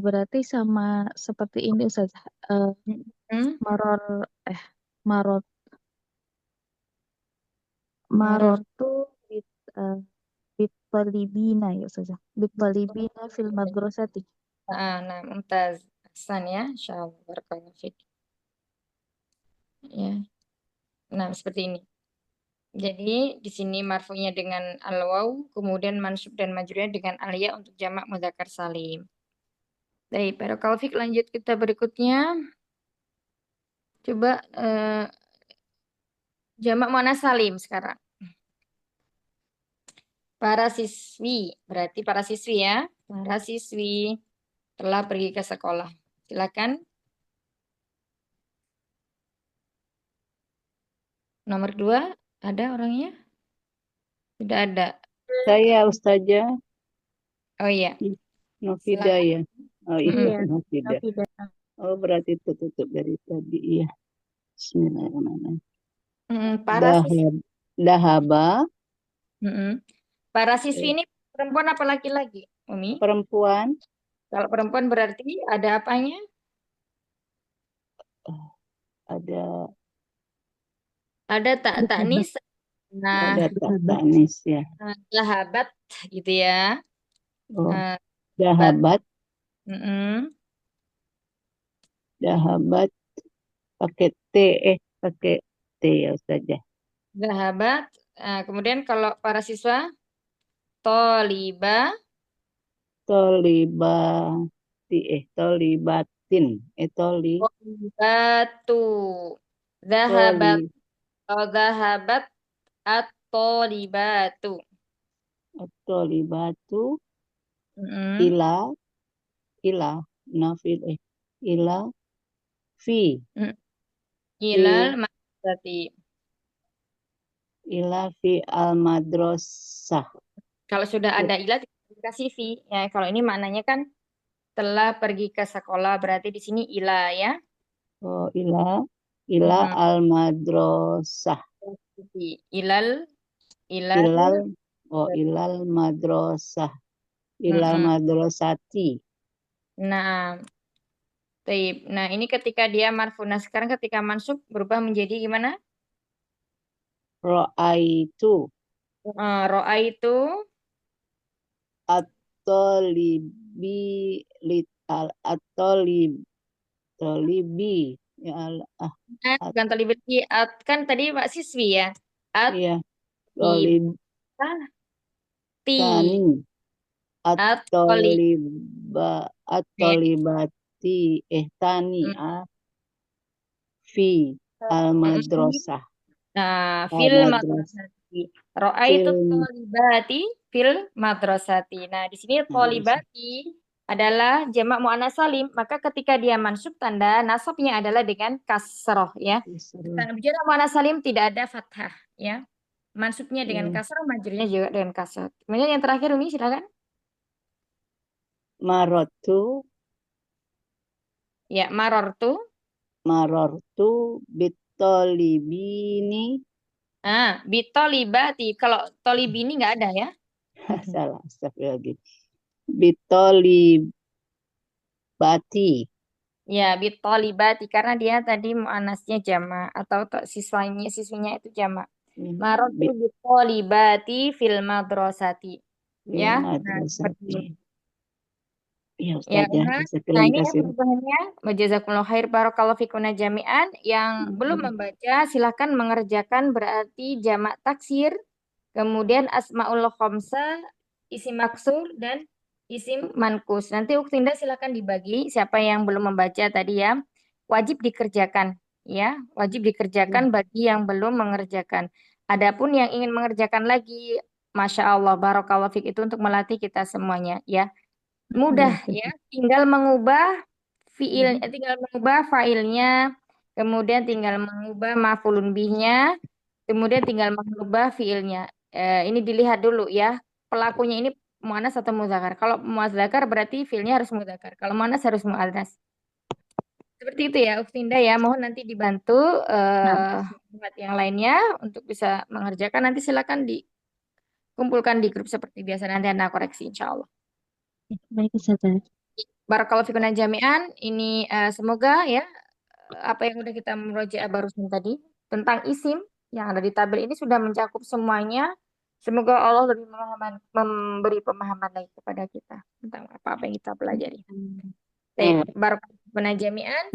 Speaker 2: Berarti sama seperti ini Ustaz. Eh,
Speaker 1: Hmm?
Speaker 2: maror eh marot
Speaker 1: Maror.
Speaker 2: marotu bit eh, bitolibina ya Ustaz. Bitolibina fil madrasati.
Speaker 1: Nah, mumtaz. Ahsan ya. Insyaallah. Barakallahu fiik. Ya. Nah, seperti ini. Jadi di sini marfu'nya dengan al-waw, kemudian mansub dan majrurnya dengan al-ya untuk jamak mudzakkar salim. Baik, barakallahu fiik. Lanjut kita berikutnya. Coba jamak muannats salim sekarang. Para siswi, berarti para siswi ya. Para siswi telah pergi ke sekolah. Silakan. Nomor 2, ada orangnya? Tidak ada.
Speaker 4: Saya Ustazah
Speaker 1: Oh iya,
Speaker 4: Nofida
Speaker 1: silakan.
Speaker 4: ya. Oh itu
Speaker 2: Iya,
Speaker 4: Nofida.
Speaker 2: Nafidah.
Speaker 4: Oh berarti tutup dari tadi iya. Bismillahirrahmanirrahim.
Speaker 1: Para siswi.
Speaker 4: Dahaba
Speaker 1: Para siswi ini perempuan apa laki-laki, Umi?
Speaker 4: perempuan
Speaker 1: Kalau perempuan berarti ada apanya?
Speaker 4: ada
Speaker 1: Ada tak taknis Nah,
Speaker 4: Ada tanis ya.
Speaker 1: Zahabat gitu ya.
Speaker 4: Oh,
Speaker 1: Bat.
Speaker 4: dahabat,
Speaker 1: Mm-mm.
Speaker 4: dahabat pakai T, pakai T ya Ustazah.
Speaker 1: Zahabat. Kemudian kalau para siswa, Toliba.
Speaker 4: Tolibati, tolibatin,
Speaker 1: Tolibatu. Zahabat.
Speaker 4: toli,
Speaker 1: Zahabat at-tolibatu.
Speaker 4: tolibatu,
Speaker 1: Mm-mm.
Speaker 4: ila, nafil, ila, fi,
Speaker 1: Ilal madrasati.
Speaker 4: ila fi al-madrasah.
Speaker 1: Kalau sudah ada ilah dikasih fi. Ya, kalau ini maknanya kan telah pergi ke sekolah, berarti di sini ilah ya.
Speaker 4: Oh, ila al-madrasah.
Speaker 1: Ilal
Speaker 4: Ilal madrasah. Ilal madrasati.
Speaker 1: Nah, taib. Nah, ini ketika dia marfu. Nah, sekarang ketika mansub berubah menjadi gimana?
Speaker 4: Ra'aitu
Speaker 1: Ro'a itu
Speaker 4: at-talibi talibi ya Allah.
Speaker 1: bukan talibati, kan tadi Pak siswi ya.
Speaker 4: Iya. Talib
Speaker 1: Ti
Speaker 4: tani
Speaker 1: at-talib.
Speaker 4: at-talibati tani fi al-madrasah.
Speaker 1: Nah, fil madrasati. Ro'a itu tolibati fil madrasati. Nah, di sini tolibati adalah jamak muannas salim. Maka ketika dia mansub, tanda nasabnya adalah dengan kasroh ya. Karena bicara muannas salim tidak ada fathah ya. Mansubnya dengan kasroh, majrurnya juga dengan kasroh. Kemudian yang terakhir Umi silakan.
Speaker 4: Marotu
Speaker 1: Ya, marortu.
Speaker 4: bitolibini.
Speaker 1: Bitolibati. Kalau tolibini nggak ada ya.
Speaker 4: Salah, lagi. Bitolibati.
Speaker 1: Ya, bitolibati karena dia tadi muannasnya jamak atau siswinya itu jamak. Marotu bitolibati fil madrasati. Ya, nah seperti ini.
Speaker 4: Ya,
Speaker 1: Ya,
Speaker 4: Ustazah,
Speaker 1: nah ini perubahannya. Wajazakumullahu khair barakallahu fikuna jami'an. Yang belum membaca silahkan mengerjakan berarti jamak taksir, kemudian asmaul khamsah, isim maksur dan isim mankus. Nanti Uktinda silahkan dibagi siapa yang belum membaca tadi ya. Wajib dikerjakan ya, wajib dikerjakan bagi yang belum mengerjakan. Adapun yang ingin mengerjakan lagi, Masya Allah, barakallahu fik itu untuk melatih kita semuanya ya. Mudah ya, tinggal mengubah failnya, kemudian tinggal mengubah maf'ulun bihnya, kemudian tinggal mengubah fiilnya. Ini dilihat dulu ya, pelakunya ini muannas atau mudzakkar. Kalau mudzakkar berarti fiilnya harus mudzakkar. Kalau muannas harus muannas. Seperti itu ya, Uktinda ya. Mohon nanti dibantu buat yang lainnya untuk bisa mengerjakan. Nanti silakan dikumpulkan di grup seperti biasa. Nanti Anda koreksi insya Allah.
Speaker 2: Baik, Ustazah.
Speaker 1: Barakallahu fikuna jami'an. Ini semoga ya apa yang udah kita murojaah barusan tadi tentang isim yang ada di tabel ini sudah mencakup semuanya. Semoga Allah lebih memberi pemahaman lagi kepada kita tentang apa yang kita pelajari. Baik, barakallahu fikuna jami'an.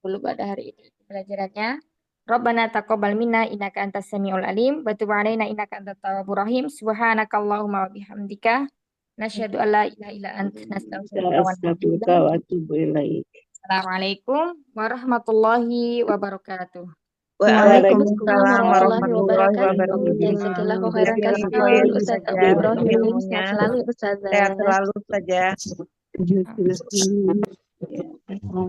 Speaker 1: Dulu pada hari ini pelajarannya. Rabbana taqabbal minna innaka antas samiul alim wa tub 'alaina innaka antat tawwabur rahim. Subhanakallahumma wa bihamdika nasyhadu an la ilaha illa anta nastaghfiruka wa natubu ilaik. Assalamualaikum warahmatullahi wabarakatuh.
Speaker 6: Waalaikumsalam
Speaker 2: warahmatullahi
Speaker 6: wabarakatuh.
Speaker 2: Jazakallahu khairan katsiran Ustaz Ibrahim. Sehat selalu Ustazah.
Speaker 6: Sehat selalu saja.